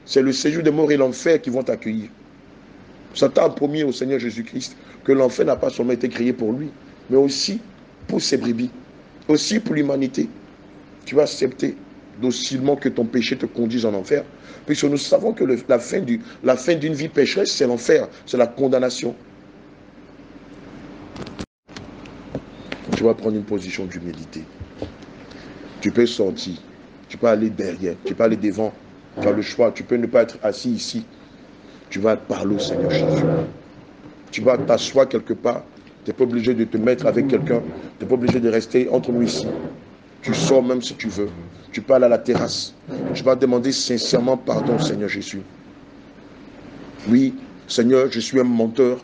c'est le séjour des morts et l'enfer qui vont t'accueillir. Satan a promis au Seigneur Jésus-Christ que l'enfer n'a pas seulement été créé pour lui, mais aussi pour ses brebis, aussi pour l'humanité. Tu vas accepter docilement que ton péché te conduise en enfer, puisque nous savons que la fin d'une vie pécheresse, c'est l'enfer, c'est la condamnation. Tu vas prendre une position d'humilité. Tu peux sortir, tu peux aller derrière, tu peux aller devant, tu as le choix, tu peux ne pas être assis ici. Tu vas parler au Seigneur Jésus. Tu vas t'asseoir quelque part. Tu n'es pas obligé de te mettre avec quelqu'un. Tu n'es pas obligé de rester entre nous ici. Tu sors même si tu veux. Tu peux aller à la terrasse. Tu vas demander sincèrement pardon au Seigneur Jésus. Oui, Seigneur, je suis un menteur.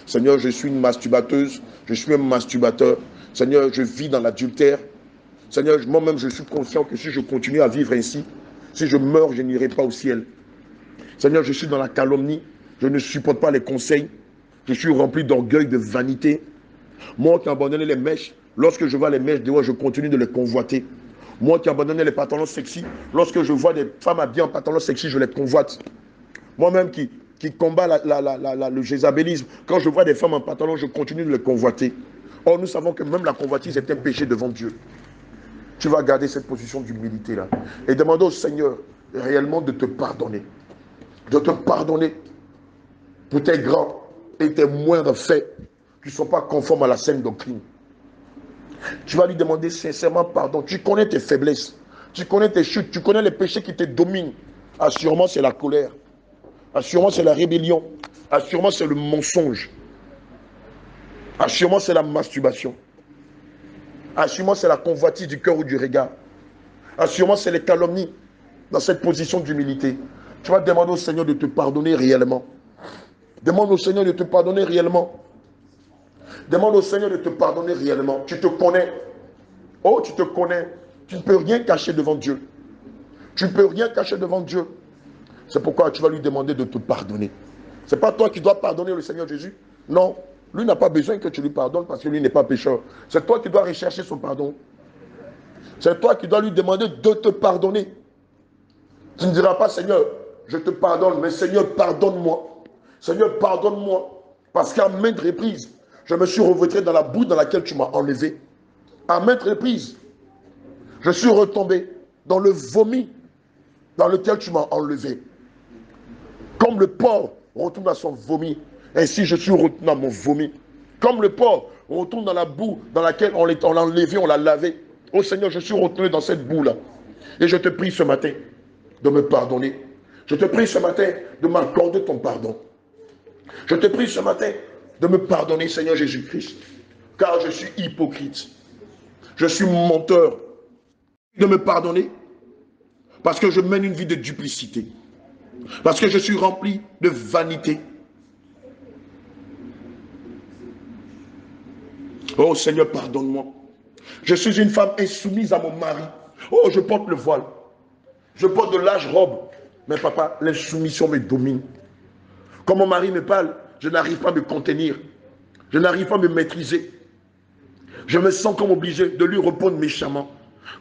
Seigneur, je suis une masturbateuse. Je suis un masturbateur. Seigneur, je vis dans l'adultère. Seigneur, moi-même, je suis conscient que si je continue à vivre ainsi, si je meurs, je n'irai pas au ciel. Seigneur, je suis dans la calomnie. Je ne supporte pas les conseils. Je suis rempli d'orgueil, de vanité. Moi qui ai abandonné les mèches, lorsque je vois les mèches dehors, je continue de les convoiter. Moi qui ai abandonné les pantalons sexy, lorsque je vois des femmes habillées en pantalons sexy, je les convoite. Moi-même qui combat le jézabélisme, quand je vois des femmes en pantalon, je continue de les convoiter. Or, nous savons que même la convoitise est un péché devant Dieu. Tu vas garder cette position d'humilité là et demander au Seigneur réellement de te pardonner. De te pardonner pour tes grands et tes moindres faits qui ne sont pas conformes à la saine doctrine. Tu vas lui demander sincèrement pardon. Tu connais tes faiblesses, tu connais tes chutes, tu connais les péchés qui te dominent. Assurément, c'est la colère. Assurément, c'est la rébellion. Assurément, c'est le mensonge. Assurément, c'est la masturbation. Assurément, c'est la convoitise du cœur ou du regard. Assurément, c'est les calomnies dans cette position d'humilité. Tu vas demander au Seigneur de te pardonner réellement. Demande au Seigneur de te pardonner réellement. Demande au Seigneur de te pardonner réellement. Tu te connais. Oh, tu te connais. Tu ne peux rien cacher devant Dieu. Tu ne peux rien cacher devant Dieu. C'est pourquoi tu vas lui demander de te pardonner. Ce n'est pas toi qui dois pardonner le Seigneur Jésus. Non. Lui n'a pas besoin que tu lui pardonnes parce que lui n'est pas pécheur. C'est toi qui dois rechercher son pardon. C'est toi qui dois lui demander de te pardonner. Tu ne diras pas, Seigneur, je te pardonne, mais Seigneur, pardonne-moi. Seigneur, pardonne-moi. Parce qu'à maintes reprises, je me suis revêtré dans la boue dans laquelle tu m'as enlevé. À maintes reprises, je suis retombé dans le vomi dans lequel tu m'as enlevé. Comme le porc retourne à son vomi, ainsi je suis retourné à mon vomi. Comme le porc retourne dans la boue dans laquelle on l'a enlevé, on l'a lavé. Oh Seigneur, je suis retourné dans cette boue-là. Et je te prie ce matin de me pardonner. Je te prie ce matin de m'accorder ton pardon. Je te prie ce matin de me pardonner, Seigneur Jésus-Christ, car je suis hypocrite. Je suis menteur. De me pardonner parce que je mène une vie de duplicité. Parce que je suis rempli de vanité. Oh Seigneur, pardonne-moi. Je suis une femme insoumise à mon mari. Oh, je porte le voile. Je porte de larges robes. Mais papa, l'insoumission me domine. Quand mon mari me parle, je n'arrive pas à me contenir. Je n'arrive pas à me maîtriser. Je me sens comme obligé de lui répondre méchamment.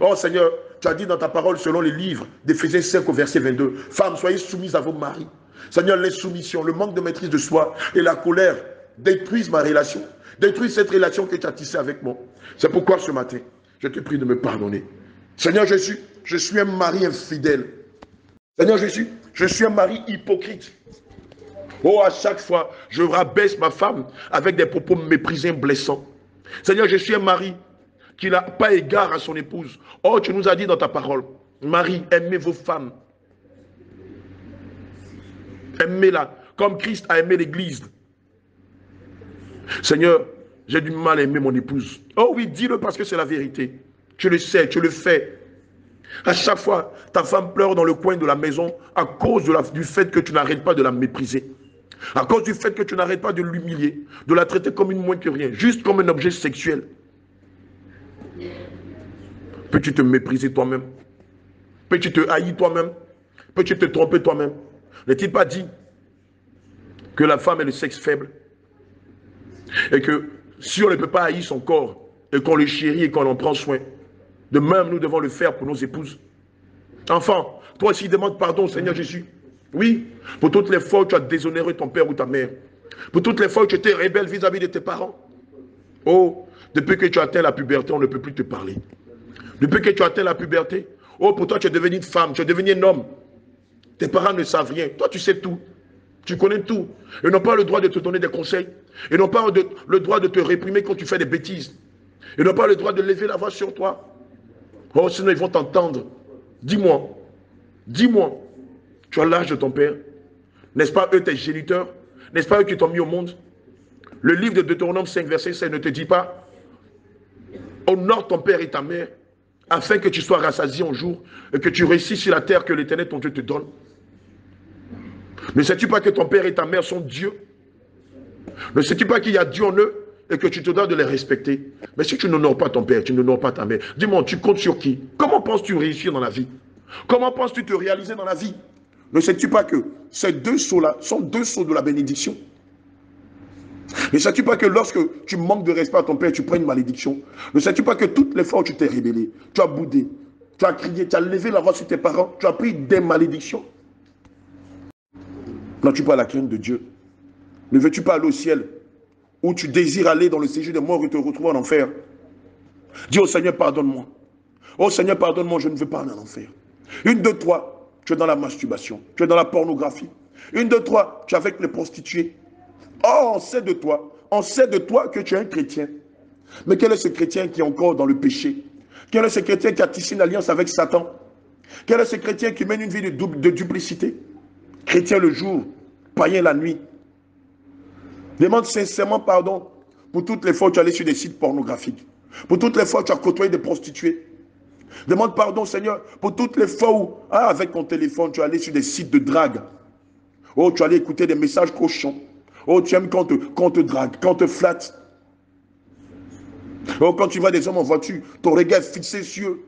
Oh Seigneur, tu as dit dans ta parole selon les livres d'Éphésiens 5 au verset 22, femmes, soyez soumises à vos maris. Seigneur, l'insoumission, le manque de maîtrise de soi et la colère détruisent ma relation. Détruisent cette relation que tu as tissée avec moi. C'est pourquoi ce matin, je te prie de me pardonner. Seigneur, je suis un mari infidèle. Seigneur, je suis un mari hypocrite. Oh, à chaque fois, je rabaisse ma femme avec des propos méprisants, blessants. Seigneur, je suis un mari qui n'a pas égard à son épouse. Oh, tu nous as dit dans ta parole, Marie, aimez vos femmes. Aimez-la, comme Christ a aimé l'Église. Seigneur, j'ai du mal à aimer mon épouse. Oh oui, dis-le parce que c'est la vérité. Tu le sais, tu le fais. À chaque fois, ta femme pleure dans le coin de la maison à cause du fait que tu n'arrêtes pas de la mépriser. À cause du fait que tu n'arrêtes pas de l'humilier, de la traiter comme une moins que rien, juste comme un objet sexuel. Peux-tu te mépriser toi-même? Peux-tu te haïr toi-même? Peux-tu te tromper toi-même? N'est-il pas dit que la femme est le sexe faible? Et que si on ne peut pas haïr son corps, et qu'on le chérit et qu'on en prend soin, de même nous devons le faire pour nos épouses. Enfant, toi aussi demande pardon au Seigneur Jésus. Oui, pour toutes les fois où tu as déshonoré ton père ou ta mère. Pour toutes les fois où tu étais rebelle vis-à-vis de tes parents. Oh, depuis que tu as atteint la puberté, on ne peut plus te parler. Depuis que tu as atteint la puberté, oh, pour toi tu es devenu une femme, tu es devenu un homme. Tes parents ne savent rien. Toi tu sais tout. Tu connais tout. Ils n'ont pas le droit de te donner des conseils. Ils n'ont pas le droit de te réprimer quand tu fais des bêtises. Ils n'ont pas le droit de lever la voix sur toi. Oh, sinon ils vont t'entendre. Dis-moi, tu as l'âge de ton père. N'est-ce pas eux tes géniteurs? N'est-ce pas eux qui t'ont mis au monde? Le livre de Deutéronome 5, verset 16 ne te dit pas: honore ton père et ta mère, afin que tu sois rassasié un jour et que tu réussisses sur la terre que l'Éternel ton Dieu te donne. Ne sais-tu pas que ton père et ta mère sont Dieu? Ne sais-tu pas qu'il y a Dieu en eux et que tu te dois de les respecter? Mais si tu n'honores pas ton père, tu n'honores pas ta mère, dis-moi, tu comptes sur qui? Comment penses-tu réussir dans la vie? Comment penses-tu te réaliser dans la vie? Ne sais-tu pas que ces deux sceaux-là sont deux sceaux de la bénédiction? Ne sais-tu pas que lorsque tu manques de respect à ton père, tu prends une malédiction? Ne sais-tu pas que toutes les fois où tu t'es rébellé, tu as boudé, tu as crié, tu as levé la voix sur tes parents, tu as pris des malédictions? N'as-tu pas la crainte de Dieu? Ne veux-tu pas aller au ciel où tu désires aller dans le séjour des morts et te retrouver en enfer? Dis au Seigneur, pardonne-moi. Oh Seigneur, pardonne-moi, je ne veux pas aller en enfer. Une de toi, tu es dans la masturbation, tu es dans la pornographie. Une de toi, tu es avec les prostituées. Oh, on sait de toi que tu es un chrétien. Mais quel est ce chrétien qui est encore dans le péché? Quel est ce chrétien qui a tissé une alliance avec Satan? Quel est ce chrétien qui mène une vie de duplicité? Chrétien le jour, païen la nuit. Demande sincèrement pardon pour toutes les fois où tu es allé sur des sites pornographiques. Pour toutes les fois où tu as côtoyé des prostituées. Demande pardon, Seigneur, pour toutes les fois où, avec ton téléphone, tu es allé sur des sites de drague. Oh, tu es allé écouter des messages cochons. Oh, tu aimes quand on te drague, quand on te flatte. Oh, quand tu vois des hommes en voiture, ton regard est fixé sur eux,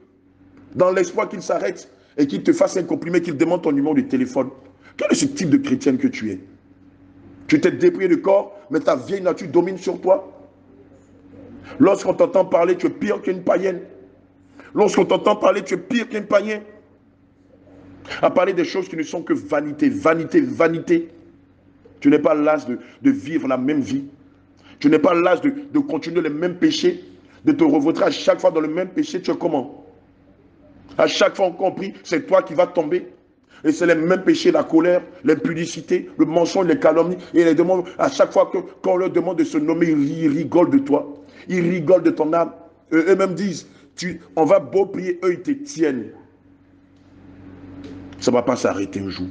dans l'espoir qu'ils s'arrêtent et qu'ils te fassent un compliment, qu'ils demandent ton numéro de téléphone. Quel est ce type de chrétienne que tu es? Tu t'es dépouillé de corps, mais ta vieille nature domine sur toi. Lorsqu'on t'entend parler, tu es pire qu'une païenne. Lorsqu'on t'entend parler, tu es pire qu'un païen. À parler des choses qui ne sont que vanité, vanité, vanité. Tu n'es pas las de vivre la même vie. Tu n'es pas las de continuer les mêmes péchés, de te revautrer à chaque fois dans le même péché. Tu es comment? À chaque fois, on compris, c'est toi qui vas tomber. Et c'est les mêmes péchés, la colère, l'impudicité, le mensonge, les calomnies. Et les demandes, à chaque fois qu'on leur demande de se nommer, ils rigolent de toi. Ils rigolent de ton âme. Eux-mêmes disent, on va beau prier, eux ils te tiennent. Ça ne va pas s'arrêter un jour.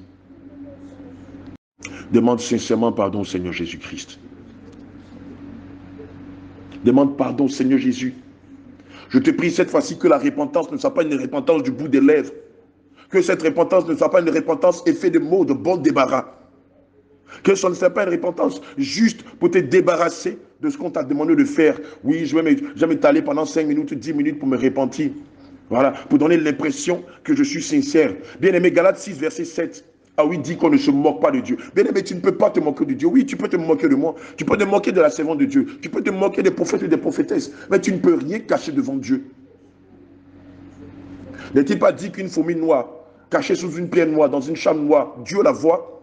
Demande sincèrement pardon au Seigneur Jésus-Christ. Demande pardon au Seigneur Jésus. Je te prie cette fois-ci que la repentance ne soit pas une repentance du bout des lèvres. Que cette repentance ne soit pas une repentance effet de mots, de bon débarras. Que ce ne soit pas une repentance juste pour te débarrasser de ce qu'on t'a demandé de faire. Oui, je vais m'étaler pendant 5 minutes, 10 minutes pour me repentir. Voilà, pour donner l'impression que je suis sincère. Bien-aimé, Galates 6, verset 7. Ah oui, dit qu'on ne se moque pas de Dieu. Bien-aimé, tu ne peux pas te moquer de Dieu. Oui, tu peux te moquer de moi. Tu peux te moquer de la servante de Dieu. Tu peux te moquer des prophètes et des prophétesses. Mais tu ne peux rien cacher devant Dieu. N'est-il pas dit qu'une fourmi noire, cachée sous une pierre noire, dans une chambre noire, Dieu la voit?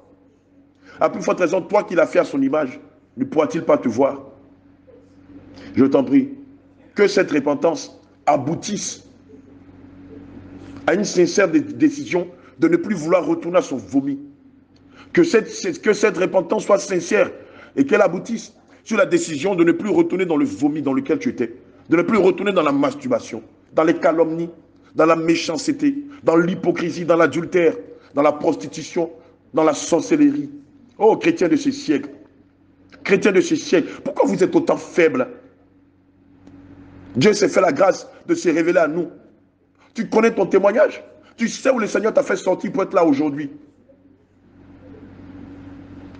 À plus forte raison, toi qui l'as fait à son image, ne pourra-t-il pas te voir? Je t'en prie, que cette repentance aboutisse à une sincère décision de ne plus vouloir retourner à son vomi. Que cette repentance soit sincère et qu'elle aboutisse sur la décision de ne plus retourner dans le vomi dans lequel tu étais, de ne plus retourner dans la masturbation, dans les calomnies, dans la méchanceté, dans l'hypocrisie, dans l'adultère, dans la prostitution, dans la sorcellerie. Oh, chrétiens de ce siècle, pourquoi vous êtes autant faibles? Dieu s'est fait la grâce de se révéler à nous. Tu connais ton témoignage? Tu sais où le Seigneur t'a fait sortir pour être là aujourd'hui.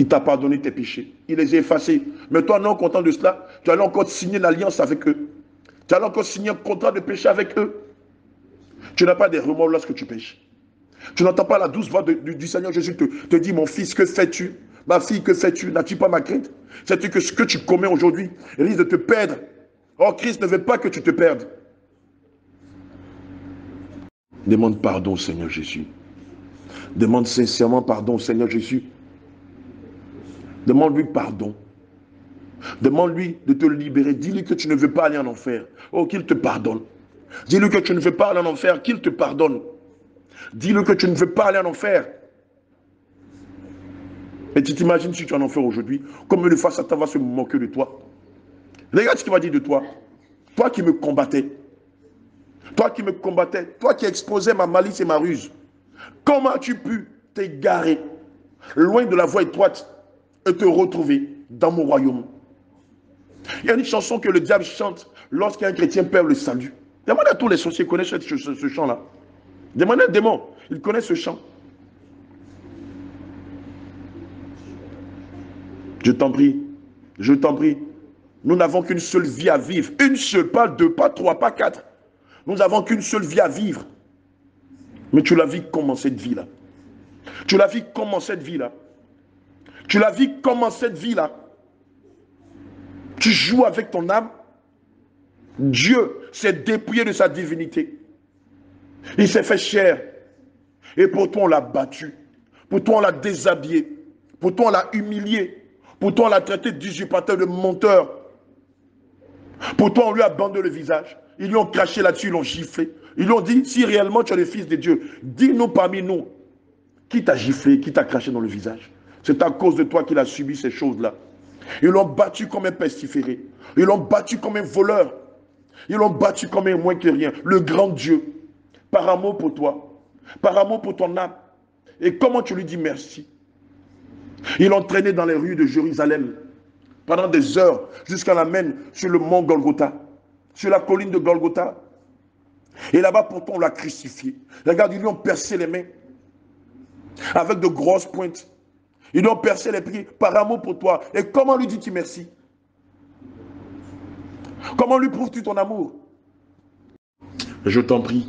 Il t'a pardonné tes péchés. Il les a effacés. Mais toi, non content de cela, tu allais encore signer l'alliance avec eux. Tu allais encore signer un contrat de péché avec eux. Tu n'as pas de remords lorsque tu pêches. Tu n'entends pas la douce voix du Seigneur Jésus te dit, mon fils, que fais-tu? Ma fille, que fais-tu? N'as-tu pas ma crainte? Sais-tu que ce que tu commets aujourd'hui risque de te perdre? Or, Christ ne veut pas que tu te perdes. Demande pardon au Seigneur Jésus. Demande sincèrement pardon au Seigneur Jésus. Demande-lui pardon. Demande-lui de te libérer. Dis-lui que tu ne veux pas aller en enfer. Oh, qu'il te pardonne. Dis-lui que tu ne veux pas aller en enfer, qu'il te pardonne. Dis-lui que tu ne veux pas aller en enfer. Et tu t'imagines si tu es en enfer aujourd'hui, combien de fois Satan va se moquer de toi. Regarde ce qu'il va dire de toi. Toi qui me combattais. Toi qui me combattais. Toi qui exposais ma malice et ma ruse. Comment as-tu pu t'égarer loin de la voie étroite et te retrouver dans mon royaume? Il y a une chanson que le diable chante lorsqu'un chrétien perd le salut. Demandez à tous les sorciers qui connaissent ce chant-là. Demandez à un démon, il connaît ce chant. Je t'en prie, je t'en prie. Nous n'avons qu'une seule vie à vivre. Une seule, pas deux, pas trois, pas quatre. Nous n'avons qu'une seule vie à vivre. Mais tu la vis comment cette vie-là? Tu la vis comment cette vie-là? Tu la vis comment cette vie-là? Tu joues avec ton âme? Dieu s'est dépouillé de sa divinité. Il s'est fait chair. Et pour toi, on l'a battu. Pour toi, on l'a déshabillé. Pour toi, on l'a humilié. Pour toi, on l'a traité d'usurpateur, de menteur. Pour toi, on lui a bandé le visage. Ils lui ont craché là-dessus, ils l'ont giflé. Ils lui ont dit, si réellement tu es le fils de Dieu, dis-nous parmi nous, qui t'a giflé, qui t'a craché dans le visage? C'est à cause de toi qu'il a subi ces choses-là. Ils l'ont battu comme un pestiféré. Ils l'ont battu comme un voleur. Ils l'ont battu comme un moins que rien. Le grand Dieu, par amour pour toi, par amour pour ton âme. Et comment tu lui dis merci? Ils l'ont traîné dans les rues de Jérusalem pendant des heures jusqu'à l'amène sur le mont Golgotha, sur la colline de Golgotha. Et là-bas, pourtant, on l'a crucifié. Regarde, ils lui ont percé les mains avec de grosses pointes. Ils lui ont percé les pieds par amour pour toi. Et comment lui dis-tu merci? Comment lui prouves-tu ton amour? Je t'en prie,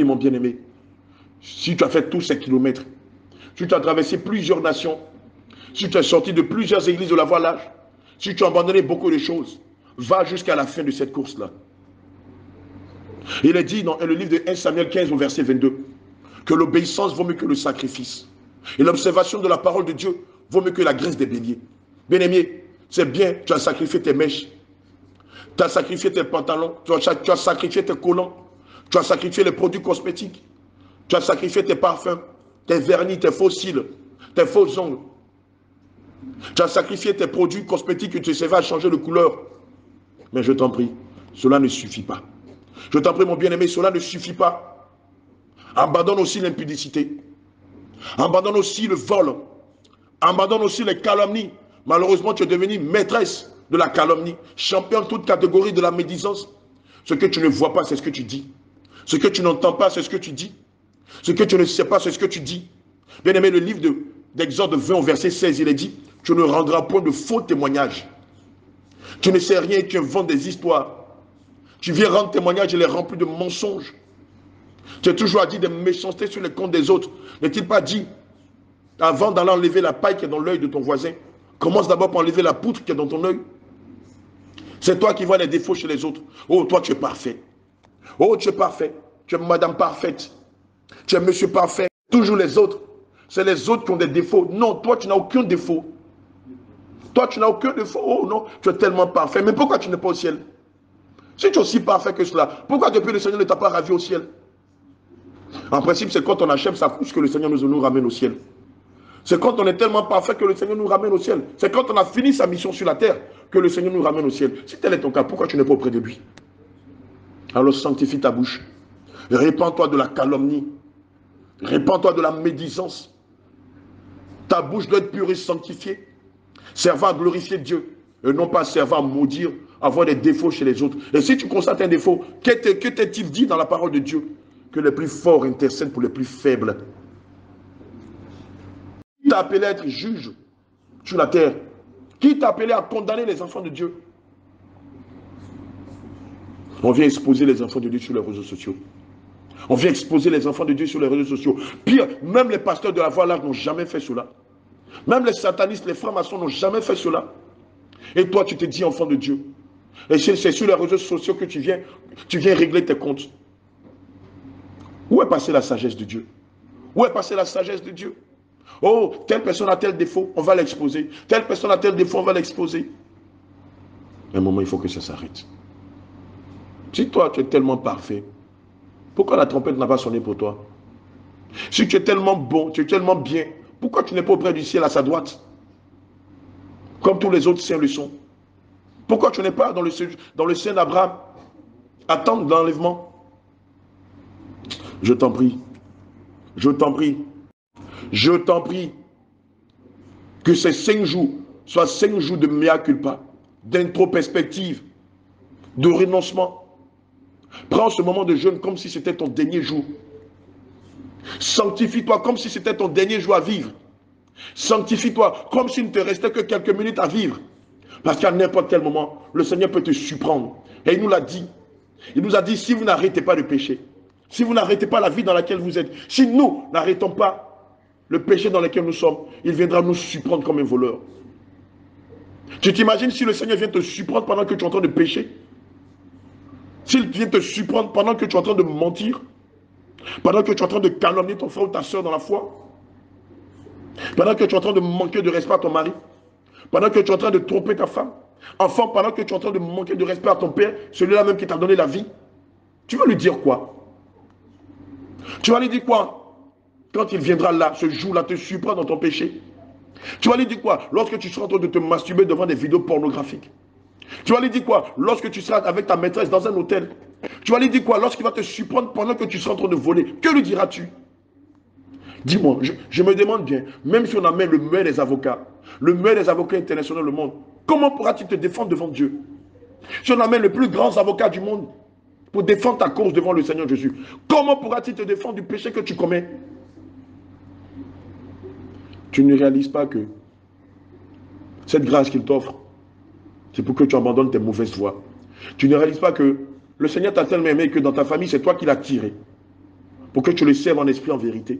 mon bien-aimé. Si tu as fait tous ces kilomètres, si tu as traversé plusieurs nations, si tu es sorti de plusieurs églises de la voie large, si tu as abandonné beaucoup de choses, va jusqu'à la fin de cette course-là. Il est dit dans le livre de 1 Samuel 15 au verset 22 que l'obéissance vaut mieux que le sacrifice. Et l'observation de la parole de Dieu vaut mieux que la graisse des béliers. Bien-aimé, c'est bien, tu as sacrifié tes mèches, tu as sacrifié tes pantalons, tu as sacrifié tes collants, tu as sacrifié les produits cosmétiques, tu as sacrifié tes parfums, tes vernis, tes faux cils, tes faux ongles. Tu as sacrifié tes produits cosmétiques que tu servais à changer de couleur. Mais je t'en prie, cela ne suffit pas. Je t'en prie, mon bien-aimé, cela ne suffit pas. Abandonne aussi l'impudicité. Abandonne aussi le vol. Abandonne aussi les calomnies. Malheureusement, tu es devenue maîtresse de la calomnie, champion de toute catégorie de la médisance. Ce que tu ne vois pas, c'est ce que tu dis. Ce que tu n'entends pas, c'est ce que tu dis. Ce que tu ne sais pas, c'est ce que tu dis. Bien aimé, le livre d'Exode 20 au verset 16, il est dit, tu ne rendras point de faux témoignages. Tu ne sais rien et tu inventes des histoires. Tu viens rendre témoignage et les remplis de mensonges. Tu as toujours dit des méchancetés sur les comptes des autres. N'est-il pas dit, avant d'aller enlever la paille qui est dans l'œil de ton voisin, commence d'abord par enlever la poutre qui est dans ton œil. C'est toi qui vois les défauts chez les autres. Oh, toi, tu es parfait. Oh, tu es parfait. Tu es madame parfaite. Tu es monsieur parfait. Toujours les autres. C'est les autres qui ont des défauts. Non, toi, tu n'as aucun défaut. Toi, tu n'as aucun défaut. Oh non, tu es tellement parfait. Mais pourquoi tu n'es pas au ciel? Si tu es aussi parfait que cela, pourquoi depuis le Seigneur ne t'a pas ravi au ciel? En principe, c'est quand on achève sa course que le Seigneur nous ramène au ciel. C'est quand on est tellement parfait que le Seigneur nous ramène au ciel. C'est quand on a fini sa mission sur la terre que le Seigneur nous ramène au ciel. Si tel est ton cas, pourquoi tu n'es pas auprès de lui? Alors sanctifie ta bouche. Répands-toi de la calomnie. Répands-toi de la médisance. Ta bouche doit être pure et sanctifiée. Servant à glorifier Dieu. Et non pas servant à maudire, avoir des défauts chez les autres. Et si tu constates un défaut, que t'est-il dit dans la parole de Dieu? Que les plus forts intercèdent pour les plus faibles. Qui t'a appelé à être juge sur la terre? Qui t'a appelé à condamner les enfants de Dieu? On vient exposer les enfants de Dieu sur les réseaux sociaux. On vient exposer les enfants de Dieu sur les réseaux sociaux. Pire, même les pasteurs de la voie large n'ont jamais fait cela. Même les satanistes, les francs-maçons n'ont jamais fait cela. Et toi, tu te dis enfant de Dieu. Et c'est sur les réseaux sociaux que tu viens régler tes comptes. Où est passée la sagesse de Dieu? Où est passée la sagesse de Dieu? Oh, telle personne a tel défaut, on va l'exposer. Telle personne a tel défaut, on va l'exposer. À un moment, il faut que ça s'arrête. Si toi, tu es tellement parfait, pourquoi la trompette n'a pas sonné pour toi? Si tu es tellement bon, tu es tellement bien, pourquoi tu n'es pas auprès du ciel à sa droite? Comme tous les autres saints le sont. Pourquoi tu n'es pas dans le sein d'Abraham? Attendre l'enlèvement. Je t'en prie. Je t'en prie. Je t'en prie. Que ces 5 jours soient 5 jours de mea culpa, d'introspective, de renoncement. Prends ce moment de jeûne comme si c'était ton dernier jour. Sanctifie-toi comme si c'était ton dernier jour à vivre. Sanctifie-toi comme s'il ne te restait que quelques minutes à vivre. Parce qu'à n'importe quel moment, le Seigneur peut te surprendre. Et il nous l'a dit. Il nous a dit, si vous n'arrêtez pas de pécher, si vous n'arrêtez pas la vie dans laquelle vous êtes, si nous n'arrêtons pas le péché dans lequel nous sommes, il viendra nous surprendre comme un voleur. Tu t'imagines si le Seigneur vient te surprendre pendant que tu es en train de pécher? S'il vient te surprendre pendant que tu es en train de mentir? Pendant que tu es en train de calomnier ton frère ou ta soeur dans la foi? Pendant que tu es en train de manquer de respect à ton mari? Pendant que tu es en train de tromper ta femme? Enfant, pendant que tu es en train de manquer de respect à ton père, celui-là même qui t'a donné la vie? Tu vas lui dire quoi? Tu vas lui dire quoi? Quand il viendra là, ce jour-là, te surprendre dans ton péché? Tu vas lui dire quoi? Lorsque tu seras en train de te masturber devant des vidéos pornographiques? Tu vas lui dire quoi? Lorsque tu seras avec ta maîtresse dans un hôtel? Tu vas lui dire quoi? Lorsqu'il va te surprendre pendant que tu seras en train de voler? Que lui diras-tu? Dis-moi, je me demande bien, même si on amène le meilleur des avocats internationaux du monde, comment pourra-t-il te défendre devant Dieu? Si on amène le plus grand avocat du monde pour défendre ta cause devant le Seigneur Jésus, comment pourra-t-il te défendre du péché que tu commets? Tu ne réalises pas que cette grâce qu'il t'offre, c'est pour que tu abandonnes tes mauvaises voies. Tu ne réalises pas que le Seigneur t'a tellement aimé que dans ta famille, c'est toi qui l'as tiré, pour que tu le serves en esprit, en vérité.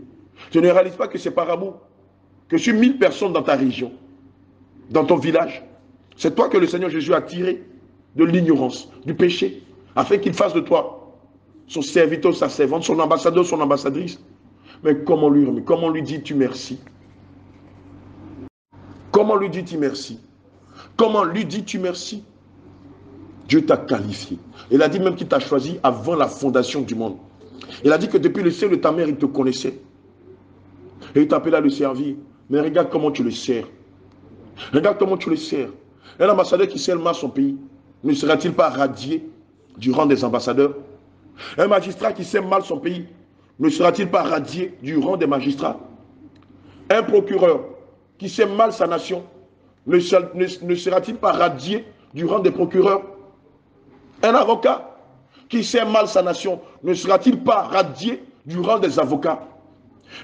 Tu ne réalises pas que c'est par amour, que sur 1000 personnes dans ta région, dans ton village, c'est toi que le Seigneur Jésus a tiré de l'ignorance, du péché, afin qu'il fasse de toi son serviteur, sa servante, son ambassadeur, son ambassadrice. Mais comment lui dis-tu merci? Comment lui dis-tu merci? Comment lui dis-tu merci? Dieu t'a qualifié. Il a dit même qu'il t'a choisi avant la fondation du monde. Il a dit que depuis le sein de ta mère, il te connaissait. Et il t'appelait à le servir. Mais regarde comment tu le sers. Regarde comment tu le sers. Un ambassadeur qui sert mal son pays, ne sera-t-il pas radié du rang des ambassadeurs? Un magistrat qui sert mal son pays, ne sera-t-il pas radié du rang des magistrats? Un procureur qui sert mal sa nation, ne sera-t-il pas radié du rang des procureurs? Un avocat qui sert mal sa nation ne sera-t-il pas radié du rang des avocats?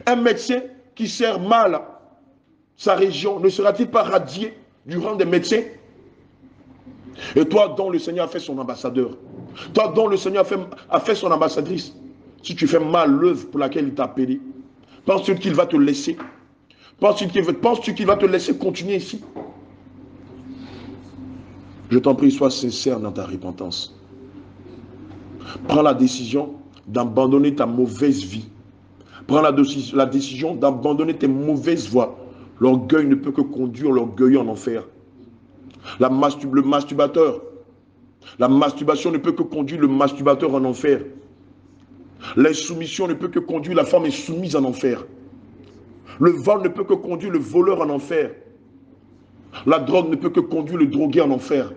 Un médecin qui sert mal sa région ne sera-t-il pas radié du rang des médecins? Et toi dont le Seigneur a fait son ambassadeur, toi dont le Seigneur a fait son ambassadrice, si tu fais mal l'œuvre pour laquelle il t'a appelé, penses-tu qu'il va te laisser? Penses-tu qu'il va te laisser continuer ici? Je t'en prie, sois sincère dans ta repentance. Prends la décision d'abandonner ta mauvaise vie. Prends la décision d'abandonner tes mauvaises voies. L'orgueil ne peut que conduire l'orgueilleux en enfer. Le masturbateur, la masturbation ne peut que conduire le masturbateur en enfer. L'insoumission ne peut que conduire la femme insoumise en enfer. Le vol ne peut que conduire le voleur en enfer. La drogue ne peut que conduire le drogué en enfer.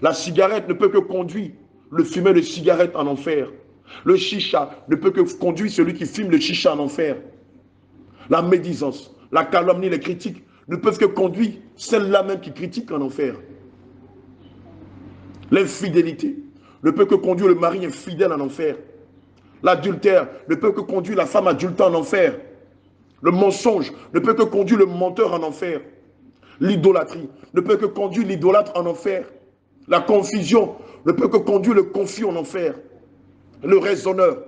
La cigarette ne peut que conduire le fumeur de cigarette en enfer. Le chicha ne peut que conduire celui qui fume le chicha en enfer. La médisance, la calomnie, les critiques ne peuvent que conduire celle-là même qui critique en enfer. L'infidélité ne peut que conduire le mari infidèle en enfer. L'adultère ne peut que conduire la femme adulte en enfer. Le mensonge ne peut que conduire le menteur en enfer. L'idolâtrie ne peut que conduire l'idolâtre en enfer. La confusion ne peut que conduire le confus en enfer. Le raisonneur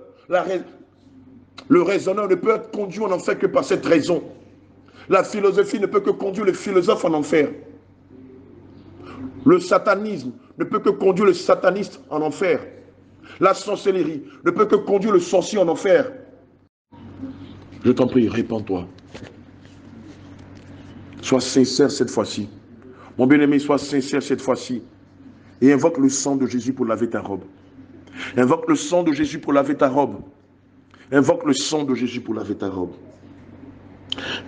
ne peut être conduit en enfer que par cette raison. La philosophie ne peut que conduire le philosophe en enfer. Le satanisme ne peut que conduire le sataniste en enfer. La sorcellerie ne peut que conduire le sorcier en enfer. Je t'en prie, répands-toi. Sois sincère cette fois-ci. Mon bien-aimé, sois sincère cette fois-ci. Et invoque le sang de Jésus pour laver ta robe. Invoque le sang de Jésus pour laver ta robe. Invoque le sang de Jésus pour laver ta robe.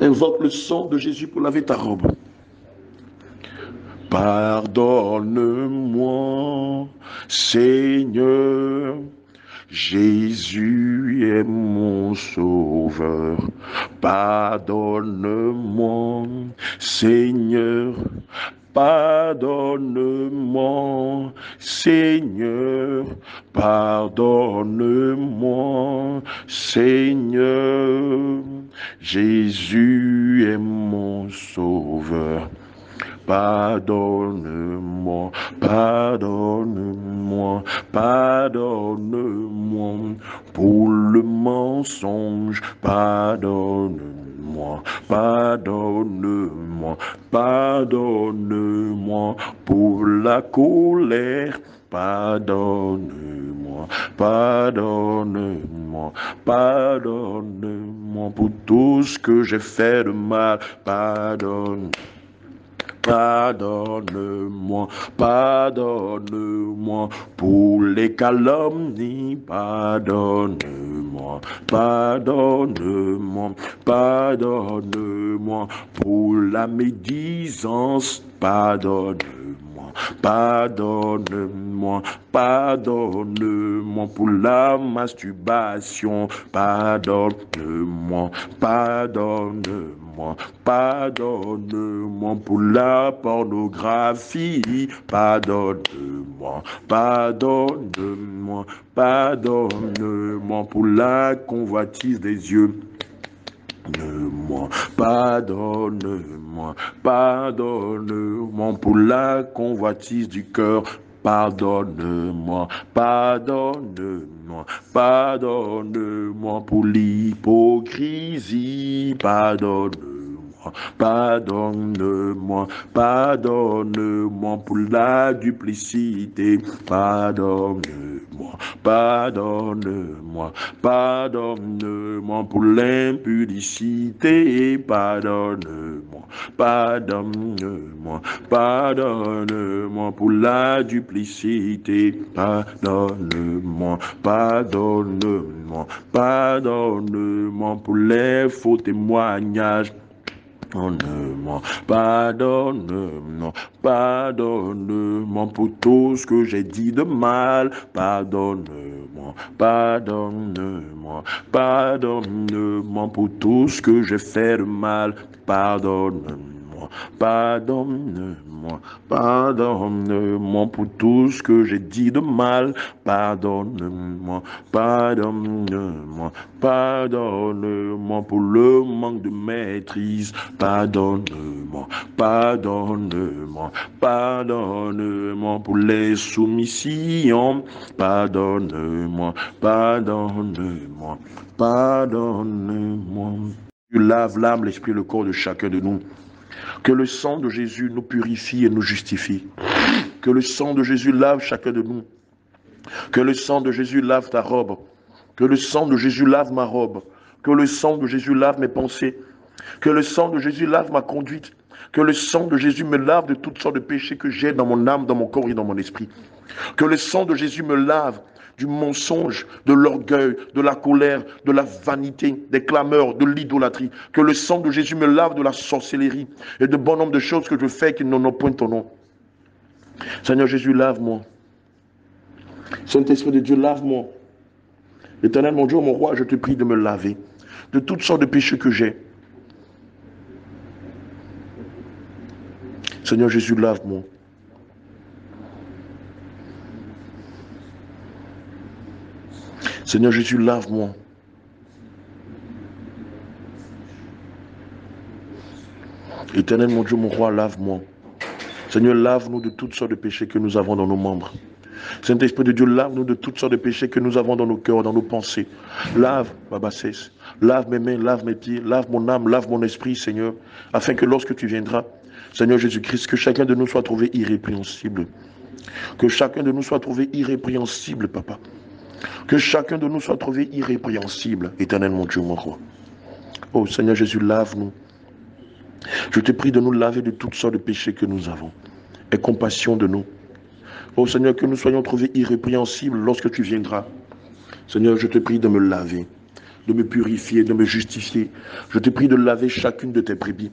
Invoque le sang de Jésus pour laver ta robe. Pardonne-moi, Seigneur, Jésus est mon sauveur. Pardonne-moi, Seigneur, pardonne-moi, Seigneur, pardonne-moi, Seigneur, Jésus est mon sauveur. Pardonne-moi, pardonne-moi, pardonne-moi pour le mensonge, pardonne-moi, pardonne-moi, pardonne-moi pour la colère, pardonne-moi, pardonne-moi, pardonne-moi pour tout ce que j'ai fait de mal, pardonne-moi. Pardonne-moi, pardonne-moi pour les calomnies, pardonne-moi, pardonne-moi, pardonne-moi pour la médisance, pardonne-moi, pardonne-moi, pardonne-moi pour la masturbation, pardonne-moi, pardonne-moi, pardonne-moi pour la pornographie, pardonne-moi, pardonne-moi, pardonne-moi pour la convoitise des yeux. Pardonne-moi, pardonne-moi, pardonne-moi pour la convoitise du cœur. Pardonne-moi, pardonne-moi, pardonne-moi pour l'hypocrisie. Pardonne-moi, pardonne-moi, pardonne-moi pour la duplicité. Pardonne-moi, pardonne-moi, pardonne-moi pour l'impudicité. Pardonne-moi, pardonne-moi, pardonne-moi pour la duplicité. Pardonne-moi, pardonne-moi, pardonne-moi pour les faux témoignages. Pardonne-moi, pardonne-moi, pardonne-moi pour tout ce que j'ai dit de mal. Pardonne-moi, pardonne-moi, pardonne-moi pour tout ce que j'ai fait de mal. Pardonne-moi, pardonne-moi, pardonne-moi pour tout ce que j'ai dit de mal, pardonne-moi, pardonne-moi, pardonne-moi pour le manque de maîtrise, pardonne-moi, pardonne-moi, pardonne-moi pour les soumissions, pardonne-moi, pardonne-moi, pardonne-moi. Tu laves l'âme, l'esprit, le corps de chacun de nous. Que le sang de Jésus nous purifie et nous justifie. Que le sang de Jésus lave chacun de nous. Que le sang de Jésus lave ta robe. Que le sang de Jésus lave ma robe. Que le sang de Jésus lave mes pensées. Que le sang de Jésus lave ma conduite. Que le sang de Jésus me lave de toutes sortes de péchés que j'ai dans mon âme, dans mon corps et dans mon esprit. Que le sang de Jésus me lave du mensonge, de l'orgueil, de la colère, de la vanité, des clameurs, de l'idolâtrie. Que le sang de Jésus me lave de la sorcellerie et de bon nombre de choses que je fais qui n'ont point ton nom. Seigneur Jésus, lave-moi. Saint-Esprit de Dieu, lave-moi. Éternel, mon Dieu, mon roi, je te prie de me laver de toutes sortes de péchés que j'ai. Seigneur Jésus, lave-moi. Seigneur Jésus, lave-moi. Éternel, mon Dieu, mon roi, lave-moi. Seigneur, lave-nous de toutes sortes de péchés que nous avons dans nos membres. Saint-Esprit de Dieu, lave-nous de toutes sortes de péchés que nous avons dans nos cœurs, dans nos pensées. Lave, Baba Cesse. Lave mes mains, lave mes pieds, lave mon âme, lave mon esprit, Seigneur, afin que lorsque tu viendras, Seigneur Jésus-Christ, que chacun de nous soit trouvé irrépréhensible. Que chacun de nous soit trouvé irrépréhensible, Papa. Que chacun de nous soit trouvé irrépréhensible, éternel mon Dieu, mon roi. Oh Seigneur Jésus, lave-nous. Je te prie de nous laver de toutes sortes de péchés que nous avons. Aie compassion de nous. Oh Seigneur, que nous soyons trouvés irrépréhensibles lorsque tu viendras. Seigneur, je te prie de me laver, de me purifier, de me justifier. Je te prie de laver chacune de tes brebis.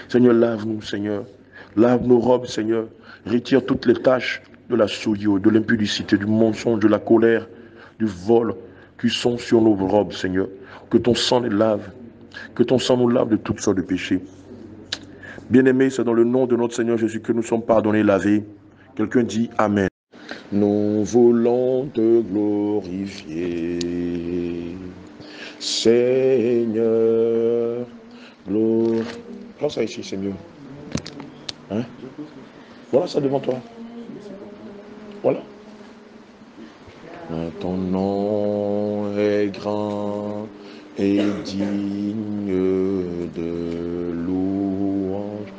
Seigneur, lave-nous, Seigneur. Lave nos robes, Seigneur. Retire toutes les taches de la souillure, de l'impudicité, du mensonge, de la colère, du vol qui sont sur nos robes, Seigneur. Que ton sang les lave. Que ton sang nous lave de toutes sortes de péchés. Bien-aimés, c'est dans le nom de notre Seigneur Jésus que nous sommes pardonnés, lavés. Quelqu'un dit Amen. Nous voulons te glorifier, Seigneur. Gloire. Prends ça ici, c'est mieux. Hein? Voilà ça devant toi. Voilà. Ton nom est grand et digne de louange.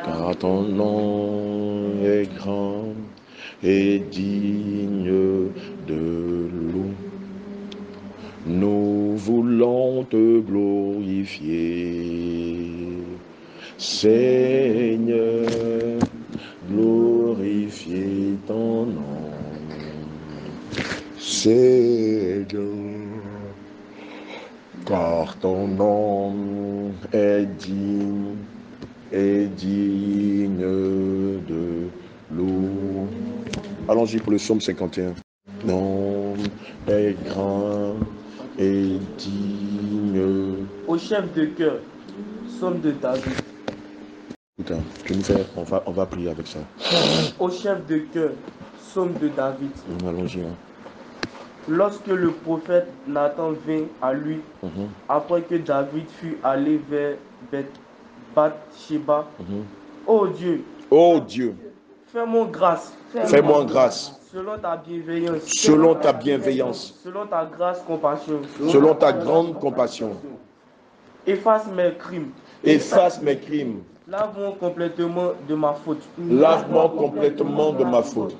Car ton nom est grand et digne de louange. Nous voulons te glorifier, Seigneur, glorifier ton nom, Seigneur, car ton nom est digne de louange. Allons-y pour le psaume 51. Nom est grand et digne. Au chef de chœur, psaume de David. Putain, tu nous fais, on va prier avec ça. Au chef de chœur, psaume de David. Allons-y. Hein. Lorsque le prophète Nathan vint à lui, après que David fut allé vers Bathsheba, ô Dieu, fais-moi grâce. Fais-moi grâce. Selon ta bienveillance. Selon ta bienveillance. Selon ta grâce, compassion. Selon ta grande compassion. Efface mes crimes. Efface mes crimes. Lave-moi complètement de ma faute. Lave-moi complètement de ma faute.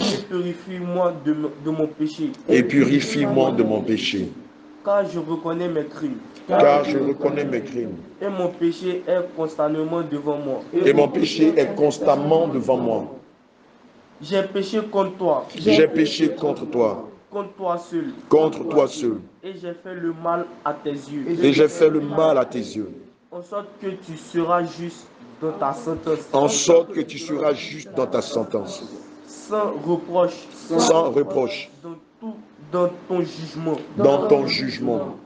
Et purifie-moi de mon péché. Et purifie-moi de mon péché. Car je reconnais mes crimes. Car je reconnais mes crimes. Et mon péché est constamment devant moi. Et mon péché est constamment devant moi. J'ai péché contre toi. J'ai péché contre toi. Contre toi seul. Contre toi seul. Et j'ai fait le mal à tes yeux. Et j'ai fait le mal à tes yeux. En sorte que tu seras juste dans ta sentence. En sorte que tu seras juste dans ta sentence. Sans reproche. Sans reproche. Dans ton jugement. Dans ton jugement.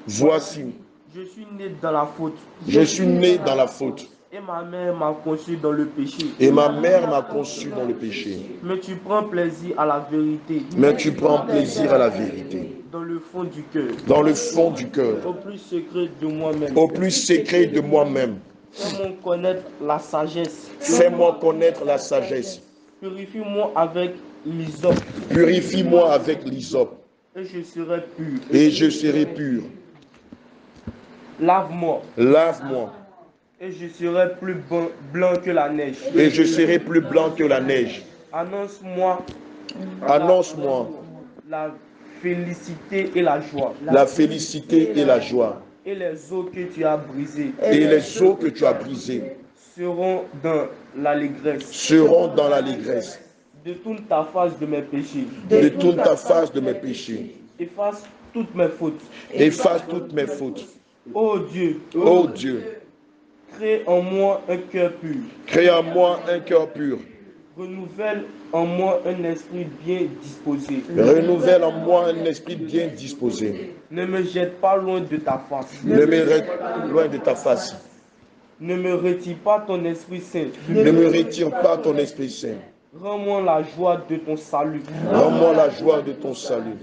Voici. Je suis né dans la faute. Je suis né dans la faute. Et ma mère m'a conçu dans le péché. Et ma mère m'a conçu dans le péché. Mais tu prends plaisir à la vérité. Mais tu prends plaisir à la vérité. Dans le fond du cœur. Dans le fond du cœur. Au plus secret de moi-même. Au plus secret de moi-même. Fais-moi connaître la sagesse. Fais-moi connaître la sagesse. Purifie-moi avec l'hysope. Purifie-moi avec l'hysope. Et je serai pur. Et je serai pur. Lave-moi. Lave-moi. Et je serai plus blanc que la neige. Et je serai plus blanc que la neige. Annonce-moi. Annonce-moi La félicité et la joie. la félicité et la joie. Et les eaux que tu as brisées. Et les eaux que tu as brisées seront dans l'allégresse. seront dans l'allégresse. Détourne ta face de mes péchés. Détourne ta face de mes péchés. Efface toutes mes fautes. Efface toutes mes fautes. Ô Dieu. Ô Dieu. Crée en moi un cœur pur. Crée en moi un cœur pur. Renouvelle en moi un esprit bien disposé. Renouvelle en moi un esprit bien disposé. Ne me jette pas loin de ta face. Ne me reste loin de ta face. Ne me retire pas ton Esprit Saint. Ne me retire pas ton Esprit Saint. Rends-moi la joie de ton salut. Rends-moi la joie de ton salut.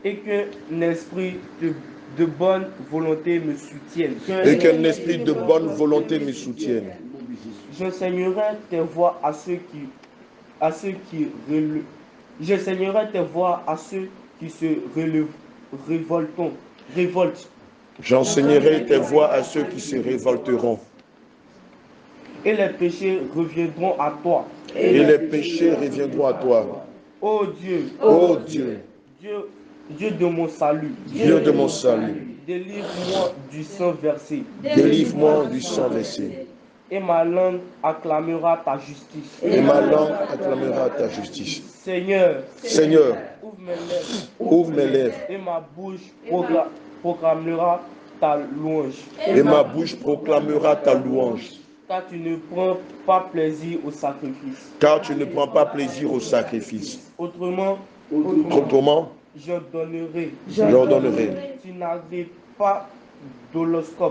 Et qu'un esprit de bonne volonté me soutienne. Et qu'un esprit de bonne volonté me soutienne. J'enseignerai tes voies à ceux qui j'enseignerai tes voies à ceux qui se révoltent. J'enseignerai tes voies à ceux qui se révolteront. Et les péchés reviendront à toi. Et les péchés reviendront à toi. Ô Dieu. Ô Dieu. Dieu de mon salut. Dieu de mon salut. Délivre-moi du sang versé. Délivre-moi du sang versé. Et ma langue acclamera ta justice. Et ma langue acclamera ta justice. Seigneur. Seigneur. Ouvre mes lèvres. Ouvre mes lèvres. Et ma bouche proclamera ta louange. Et ma bouche proclamera ta louange. Car tu ne prends pas plaisir au sacrifice. Car tu ne prends pas plaisir au sacrifice. Autrement, j'en donnerai. Tu n'avais pas d'holocauste.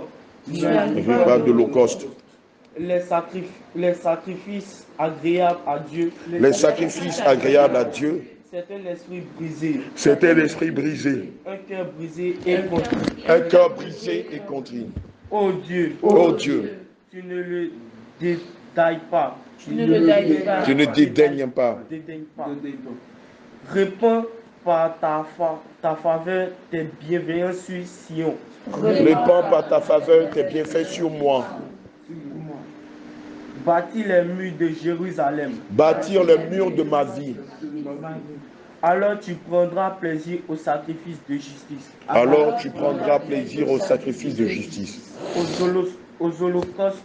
Pas d'holocauste. Les sacrifices agréables à Dieu. Les sacrifices agréables à Dieu. C'est un esprit brisé. C'est un esprit brisé. Un cœur brisé et contrit. Un cœur brisé et contrit. Ô Dieu. Ô Dieu. Tu ne le dédaignes pas. Tu ne dédaignes pas. Répands par ta faveur tes bienveillances sur Sion. Répands par ta faveur tes bienfaits sur moi. Bâtis les murs de Jérusalem. Bâtir les murs de ma vie. Alors tu prendras plaisir au sacrifice de justice. Alors tu prendras plaisir au sacrifice de justice. Aux holocaustes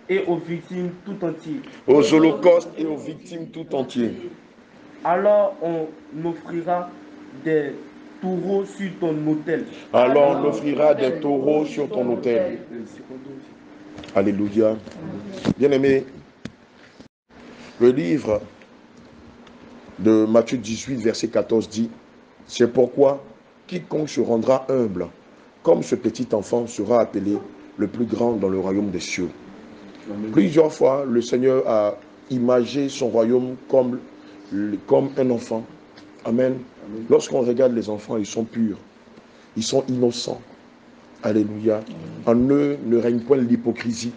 et aux victimes tout entières. Aux holocaustes et aux victimes tout entières. Alors on offrira des taureaux sur ton autel. Alors on offrira des taureaux sur ton autel. Alléluia. Bien-aimés, le livre de Matthieu 18, verset 14 dit, « C'est pourquoi quiconque se rendra humble, comme ce petit enfant sera appelé le plus grand dans le royaume des cieux. » Plusieurs fois, le Seigneur a imagé son royaume comme un enfant. Amen. Lorsqu'on regarde les enfants, ils sont purs. Ils sont innocents. Alléluia. En eux ne règne point l'hypocrisie.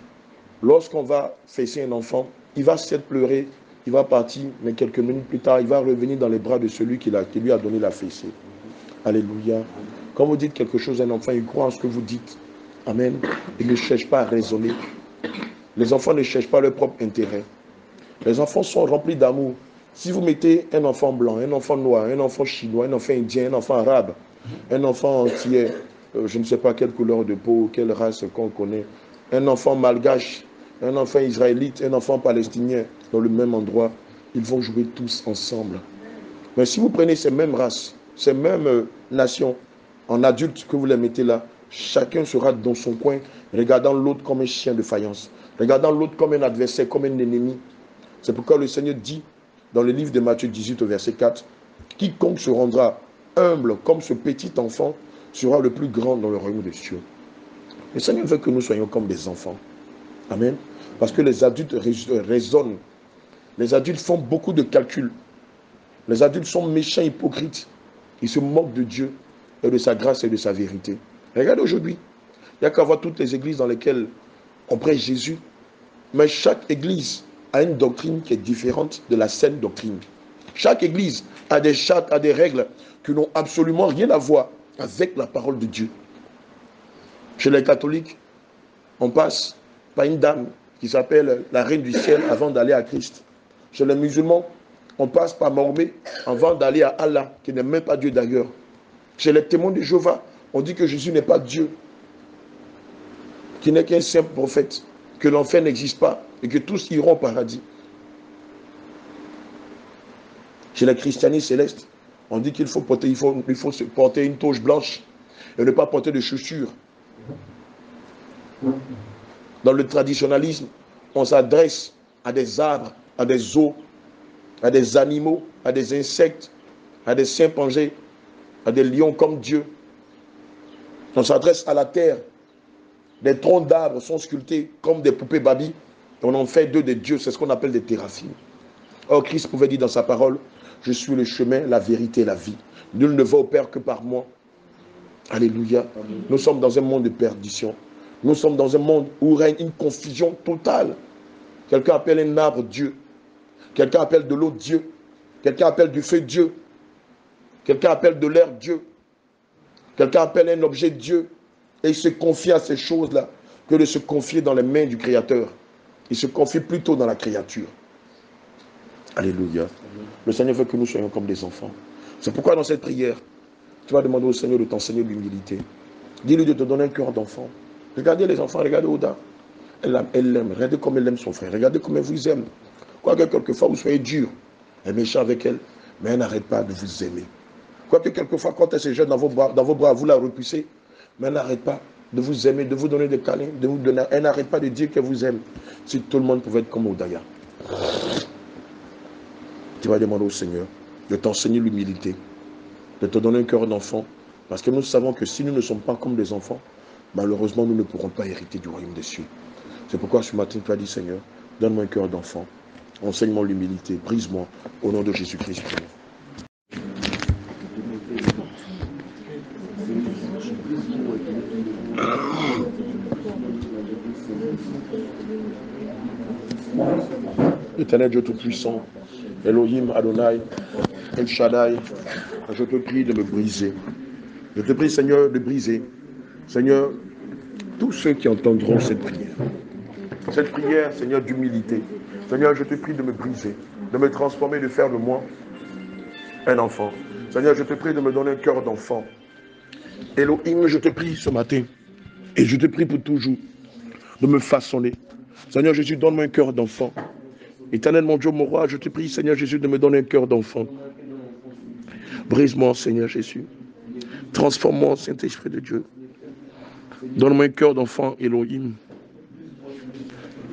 Lorsqu'on va fesser un enfant, il va certes pleurer, il va partir, mais quelques minutes plus tard, il va revenir dans les bras de celui qui lui a donné la fessée. Alléluia. Quand vous dites quelque chose à un enfant, il croit en ce que vous dites. Amen. Il ne cherche pas à raisonner. Les enfants ne cherchent pas leur propre intérêt. Les enfants sont remplis d'amour. Si vous mettez un enfant blanc, un enfant noir, un enfant chinois, un enfant indien, un enfant arabe, un enfant entier, je ne sais pas quelle couleur de peau, quelle race qu'on connaît, un enfant malgache, un enfant israélite, un enfant palestinien, dans le même endroit, ils vont jouer tous ensemble. Mais si vous prenez ces mêmes races, ces mêmes nations, en adultes que vous les mettez là, chacun sera dans son coin, regardant l'autre comme un chien de faïence, regardant l'autre comme un adversaire, comme un ennemi. C'est pourquoi le Seigneur dit, dans le livre de Matthieu 18 au verset 4, « Quiconque se rendra humble comme ce petit enfant sera le plus grand dans le royaume des cieux. » Le Seigneur veut que nous soyons comme des enfants. Amen. Parce que les adultes raisonnent. Les adultes font beaucoup de calculs. Les adultes sont méchants, hypocrites. Ils se moquent de Dieu et de sa grâce et de sa vérité. Regardez aujourd'hui. Il n'y a qu'à voir toutes les églises dans lesquelles on prêche Jésus. Mais chaque église a une doctrine qui est différente de la saine doctrine. Chaque église a des chartes, a des règles qui n'ont absolument rien à voir avec la parole de Dieu. Chez les catholiques, on passe par une dame qui s'appelle la reine du ciel avant d'aller à Christ. Chez les musulmans, on passe par Mahomet avant d'aller à Allah, qui n'est même pas Dieu d'ailleurs. Chez les témoins de Jéhovah, on dit que Jésus n'est pas Dieu, qu'il n'est qu'un simple prophète, que l'enfer n'existe pas et que tous iront au paradis. Chez les christianistes célestes, on dit qu'il faut se porter une toge blanche et ne pas porter de chaussures. Dans le traditionnalisme, on s'adresse à des arbres, à des eaux, à des animaux, à des insectes, à des chimpanzés, à des lions comme Dieu. On s'adresse à la terre. Des troncs d'arbres sont sculptés comme des poupées Barbie. On en fait d'eux des dieux, c'est ce qu'on appelle des théraphies. Or, Christ pouvait dire dans sa parole, je suis le chemin, la vérité et la vie. Nul ne va au Père que par moi. Alléluia. Amen. Nous sommes dans un monde de perdition. Nous sommes dans un monde où règne une confusion totale. Quelqu'un appelle un arbre Dieu. Quelqu'un appelle de l'eau Dieu. Quelqu'un appelle du feu Dieu. Quelqu'un appelle de l'air Dieu. Quelqu'un appelle un objet Dieu. Et il se confie à ces choses-là que de se confier dans les mains du Créateur. Il se confie plutôt dans la créature. Alléluia. Le Seigneur veut que nous soyons comme des enfants. C'est pourquoi dans cette prière, tu vas demander au Seigneur de t'enseigner l'humilité. Dis-lui de te donner un cœur d'enfant. Regardez les enfants, regardez Oda. Elle l'aime. Regardez comme elle aime son frère. Regardez comme elle vous aime. Quoique quelquefois vous soyez dur et méchant avec elle, mais elle n'arrête pas de vous aimer. Quoique quelquefois quand elle se jette dans vos bras, vous la repoussez, mais elle n'arrête pas de vous aimer, de vous donner des câlins, de vous donner. Elle n'arrête pas de dire qu'elle vous aime. Si tout le monde pouvait être comme Odaya. Tu vas demander au Seigneur de t'enseigner l'humilité, de te donner un cœur d'enfant, parce que nous savons que si nous ne sommes pas comme des enfants, malheureusement nous ne pourrons pas hériter du royaume des cieux. C'est pourquoi ce matin tu as dit, Seigneur, donne-moi un cœur d'enfant, enseigne-moi l'humilité, brise-moi au nom de Jésus-Christ. Éternel Dieu Tout-Puissant, Elohim, Adonai, El Shaddai, je te prie de me briser. Je te prie, Seigneur, de briser. Seigneur, tous ceux qui entendront cette prière, Seigneur, d'humilité. Seigneur, je te prie de me briser, de me transformer, de faire de moi un enfant. Seigneur, je te prie de me donner un cœur d'enfant. Elohim, je te prie ce matin, et je te prie pour toujours, de me façonner. Seigneur Jésus, donne-moi un cœur d'enfant. Éternel mon Dieu, mon roi, je te prie, Seigneur Jésus, de me donner un cœur d'enfant. Brise-moi, Seigneur Jésus. Transforme-moi, Saint-Esprit de Dieu. Donne-moi un cœur d'enfant, Elohim.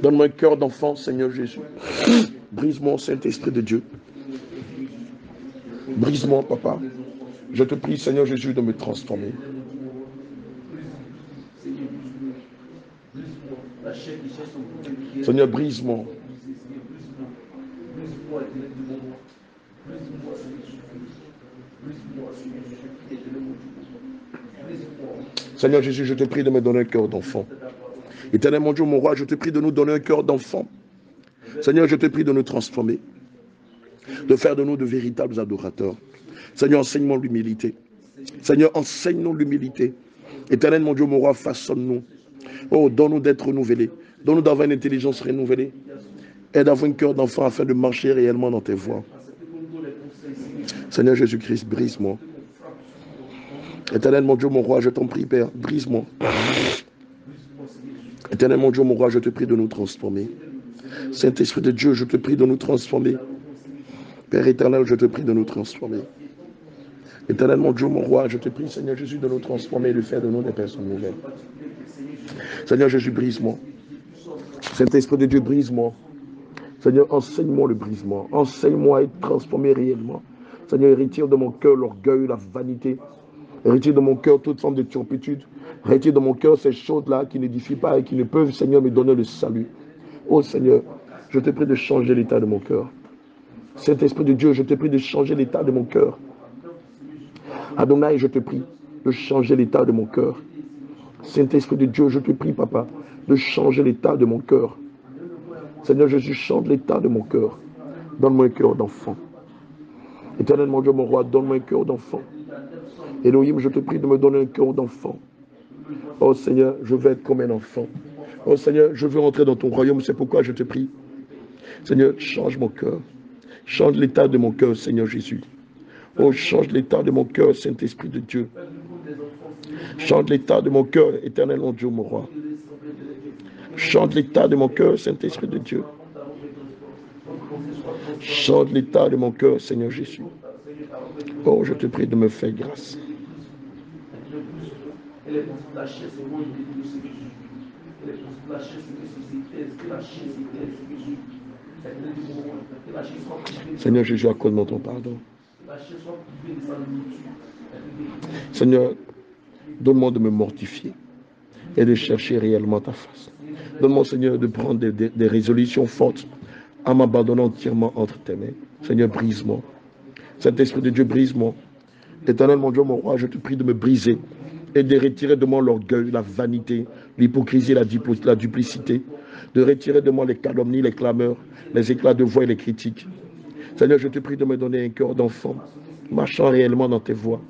Donne-moi un cœur d'enfant, Seigneur Jésus. Brise-moi, Saint-Esprit de Dieu. Brise-moi, Papa. Je te prie, Seigneur Jésus, de me transformer. Seigneur, brise-moi. Seigneur Jésus, je te prie de me donner un cœur d'enfant. Éternel mon Dieu, mon roi, je te prie de nous donner un cœur d'enfant. Seigneur, je te prie de nous transformer, de faire de nous de véritables adorateurs. Seigneur, enseigne-moi l'humilité. Seigneur, enseigne-nous l'humilité. Éternel mon Dieu, mon roi, façonne-nous. Oh, donne-nous d'être renouvelés. Donne-nous d'avoir une intelligence renouvelée. Et d'avoir un cœur d'enfant afin de marcher réellement dans tes voies. Seigneur Jésus-Christ, brise-moi. Éternel mon Dieu, mon roi, je t'en prie, Père, brise-moi. Éternel mon Dieu, mon roi, je te prie de nous transformer. Saint-Esprit de Dieu, je te prie de nous transformer. Père éternel, je te prie de nous transformer. Éternel mon Dieu, mon roi, je te prie, Seigneur Jésus, de nous transformer et de faire de nous des personnes nouvelles. Seigneur Jésus, brise-moi. Saint-Esprit de Dieu, brise-moi. Seigneur, enseigne-moi le brisement. Enseigne-moi à être transformé réellement. Seigneur, retire de mon cœur l'orgueil, la vanité. Retire de mon cœur toute forme de turpitude. Retire de mon cœur ces choses-là qui n'édifient pas et qui ne peuvent, Seigneur, me donner le salut. Oh Seigneur, je te prie de changer l'état de mon cœur. Saint-Esprit de Dieu, je te prie de changer l'état de mon cœur. Adonai, je te prie de changer l'état de mon cœur. Saint-Esprit de Dieu, je te prie, Papa, de changer l'état de mon cœur. Seigneur Jésus, change l'état de mon cœur. Donne-moi un cœur d'enfant. Éternel mon Dieu, mon roi, donne-moi un cœur d'enfant. Elohim, je te prie de me donner un cœur d'enfant. Oh Seigneur, je veux être comme un enfant. Oh Seigneur, je veux entrer dans ton royaume, c'est pourquoi je te prie. Seigneur, change mon cœur. Change l'état de mon cœur, Seigneur Jésus. Oh, change l'état de mon cœur, Saint-Esprit de Dieu. Change l'état de mon cœur, éternel mon Dieu, mon roi. Change l'état de mon cœur, Saint-Esprit de Dieu. Change l'état de mon cœur, Seigneur Jésus. Oh, je te prie de me faire grâce. Seigneur Jésus, accorde-moi ton pardon. Seigneur, donne-moi de me mortifier et de chercher réellement ta face. Donne-moi, Seigneur, de prendre des résolutions fortes en m'abandonnant entièrement entre tes mains. Seigneur, brise-moi. Saint-Esprit de Dieu, brise-moi. Éternel, mon Dieu, mon roi, je te prie de me briser et de retirer de moi l'orgueil, la vanité, l'hypocrisie, la duplicité, de retirer de moi les calomnies, les clameurs, les éclats de voix et les critiques. Seigneur, je te prie de me donner un cœur d'enfant, marchant réellement dans tes voies,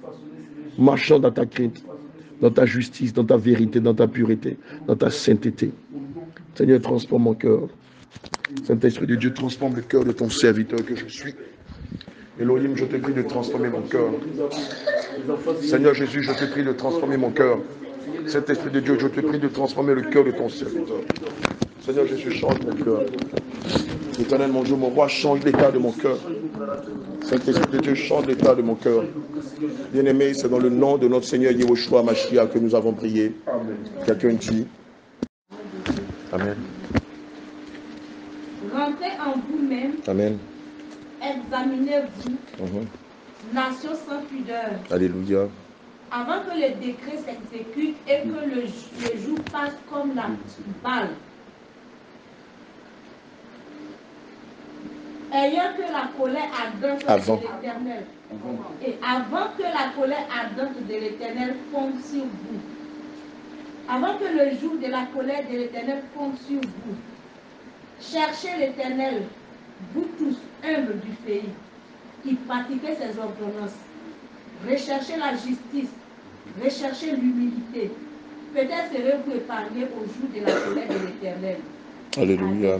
marchant dans ta crainte, dans ta justice, dans ta vérité, dans ta pureté, dans ta sainteté. Seigneur, transforme mon cœur. Saint-Esprit de Dieu, transforme le cœur de ton serviteur que je suis. Elohim, je te prie de transformer mon cœur. Seigneur Jésus, je te prie de transformer mon cœur. Saint-Esprit de Dieu, je te prie de transformer le cœur de ton serviteur. Seigneur Jésus, change mon cœur. Éternel, mon Dieu, mon roi, change l'état de mon cœur. Saint-Esprit de Dieu, change l'état de mon cœur. Bien-aimé, c'est dans le nom de notre Seigneur Yehoshua Mashiach que nous avons prié. Quelqu'un dit Amen. Rentrez en vous-même. Amen. Examinez-vous, nation sans pudeur. Alléluia. Avant que le décret s'exécute et que le jour passe comme la balle. Ayant que la colère ardente de l'Éternel. Et avant que la colère ardente de l'Éternel fonde sur vous. Avant que le jour de la colère de l'Éternel fonde sur vous. Cherchez l'Éternel, vous tous humbles du pays, qui pratiquez ses ordonnances. Recherchez la justice, recherchez l'humilité. Peut-être serez-vous épargnés au jour de la colère de l'Éternel. Alléluia.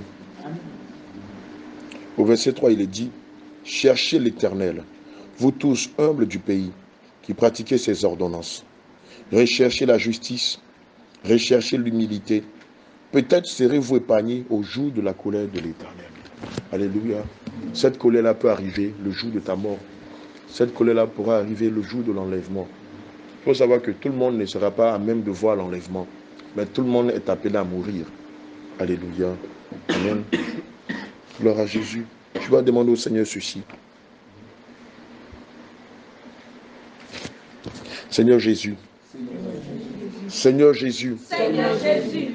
Au verset 3, il est dit, cherchez l'Éternel, vous tous humbles du pays, qui pratiquez ses ordonnances. Recherchez la justice, recherchez l'humilité. Peut-être serez-vous épargnés au jour de la colère de l'Éternel. Alléluia. Cette colère-là peut arriver le jour de ta mort. Cette colère-là pourra arriver le jour de l'enlèvement. Il faut savoir que tout le monde ne sera pas à même de voir l'enlèvement. Mais tout le monde est appelé à mourir. Alléluia. Amen. Gloire à Jésus. Tu vas demander au Seigneur ceci. Seigneur Jésus. Seigneur Jésus. Seigneur Jésus.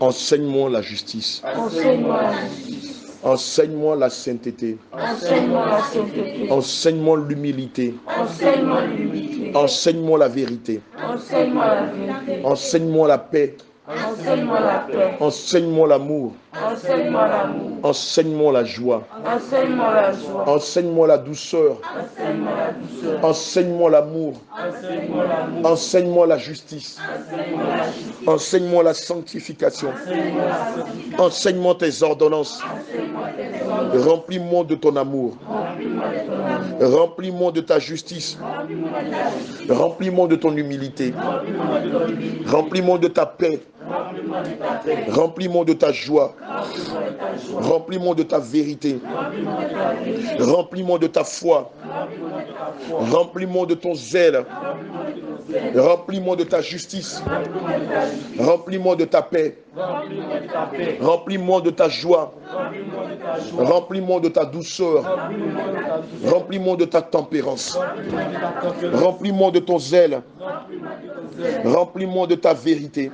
Enseigne-moi la justice. Enseigne-moi la justice. Enseigne-moi la sainteté. Enseigne-moi la sainteté. Enseigne-moi l'humilité. Enseigne-moi l'humilité. Enseigne-moi la vérité. Enseigne-moi la vérité. Enseigne-moi la paix. Enseigne-moi la paix. Enseigne-moi l'amour. Enseigne-moi l'amour. Enseigne-moi la joie. Enseigne-moi la joie. Enseigne-moi la douceur. Enseigne-moi la douceur. Enseigne-moi l'amour. Enseigne-moi l'amour. Enseigne-moi la justice. Enseigne-moi la justice. Enseigne-moi la sanctification. Enseigne-moi la sanctification. Enseigne-moi tes ordonnances. Enseigne-moi tes ordonnances. Remplis-moi de ton amour. Remplis-moi de ton amour. Remplis-moi de ta justice. Remplis-moi de ta justice. Remplis-moi de ton humilité. Remplis-moi de ton humilité. Remplis-moi de ta paix. Remplis-moi de ta paix. Remplis-moi de ta joie. Remplis-moi de ta joie. Remplis-moi de ta vérité. Remplis-moi de ta vérité. Remplis-moi de ta foi. Remplis-moi de ta foi. Remplis-moi de ton zèle. Remplis-moi de ton zèle. Remplis-moi de ta justice. Remplis-moi de ta justice. Remplis-moi de ta paix. Remplis-moi de ta paix. Remplis-moi de ta joie. Remplis-moi de ta joie. Remplis-moi de ta douceur. Remplis-moi de ta douceur. Remplis-moi de ta tempérance. Remplis-moi de ta tempérance. Remplis-moi de ton zèle. Remplis-moi de ton Remplis-moi de ta vérité.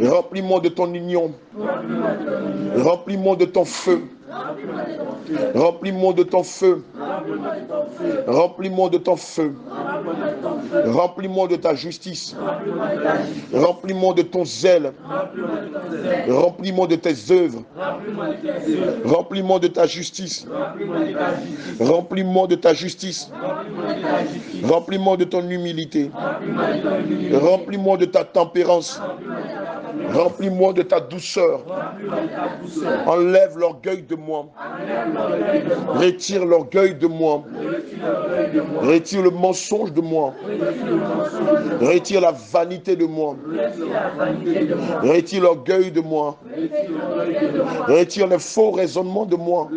Remplis-moi de ton union. Remplis-moi de ton feu. Remplis-moi de ton feu. Remplis-moi de ton feu. Remplis-moi de ta justice. Remplis-moi de ton zèle. Remplis-moi de tes œuvres. Remplis-moi de ta justice. Remplis-moi de ta justice. Remplis-moi de ton humilité. Remplis-moi de ta tempérance. Remplis-moi de ta douceur. Enlève l'orgueil de moi. Retire l'orgueil de moi. Retire le mensonge de moi. Retire la vanité de moi. Retire l'orgueil de moi. Retire les faux raisonnements de moi.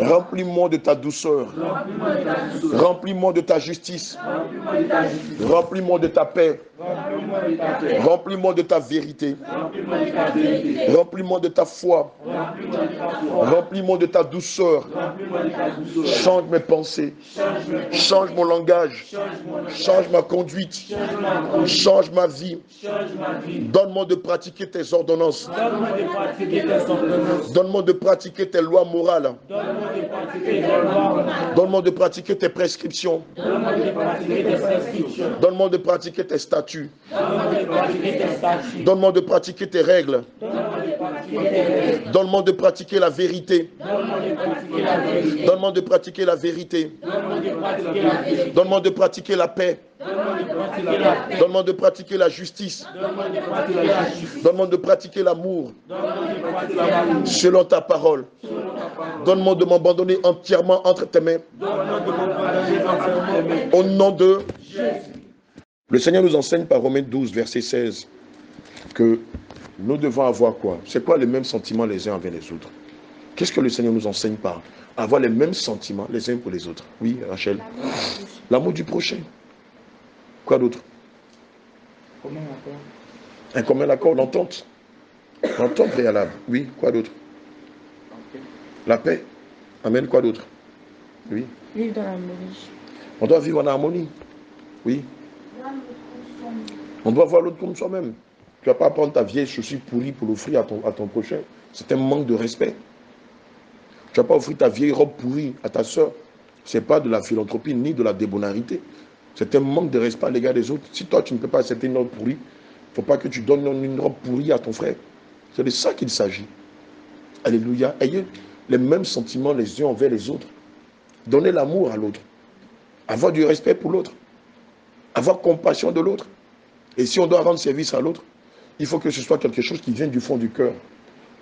Remplis-moi de ta douceur. Remplis-moi de ta justice. Remplis-moi de ta paix. Remplis-moi de ta vérité. Remplis-moi de ta foi. Remplis-moi de ta douceur. Change mes pensées. Change mon langage. Change ma conduite. Change ma vie. Donne-moi de pratiquer tes ordonnances. Donne-moi de pratiquer tes lois morales. Donne-moi de pratiquer tes prescriptions. Donne-moi de pratiquer tes statuts. Donne-moi de pratiquer tes règles. Donne-moi de pratiquer la vérité. Donne-moi de pratiquer la vérité. Donne-moi de pratiquer la paix. Donne-moi de pratiquer la justice. Donne-moi de pratiquer l'amour. Selon ta parole. Donne-moi de m'abandonner entièrement entre tes mains. Au nom de Jésus. Le Seigneur nous enseigne par Romains 12, verset 16, que nous devons avoir quoi? C'est quoi les mêmes sentiments les uns envers les autres? Qu'est-ce que le Seigneur nous enseigne par avoir les mêmes sentiments les uns pour les autres? Oui, Rachel. L'amour du prochain. Quoi d'autre? Un commun accord, l'entente. L'entente préalable. Oui, quoi d'autre? La paix. Amen, quoi d'autre? Oui. Vivre dans l'harmonie. On doit vivre en harmonie. Oui. On doit voir l'autre comme soi-même. Tu ne vas pas prendre ta vieille chaussure pourrie pour l'offrir à ton prochain. C'est un manque de respect. Tu ne vas pas offrir ta vieille robe pourrie à ta soeur. Ce n'est pas de la philanthropie ni de la débonarité. C'est un manque de respect à l'égard des autres. Si toi, tu ne peux pas accepter une robe pourrie, il ne faut pas que tu donnes une robe pourrie à ton frère. C'est de ça qu'il s'agit. Alléluia. Ayez les mêmes sentiments les uns envers les autres. Donnez l'amour à l'autre. Avoir du respect pour l'autre. Avoir compassion de l'autre. Et si on doit rendre service à l'autre, il faut que ce soit quelque chose qui vient du fond du cœur.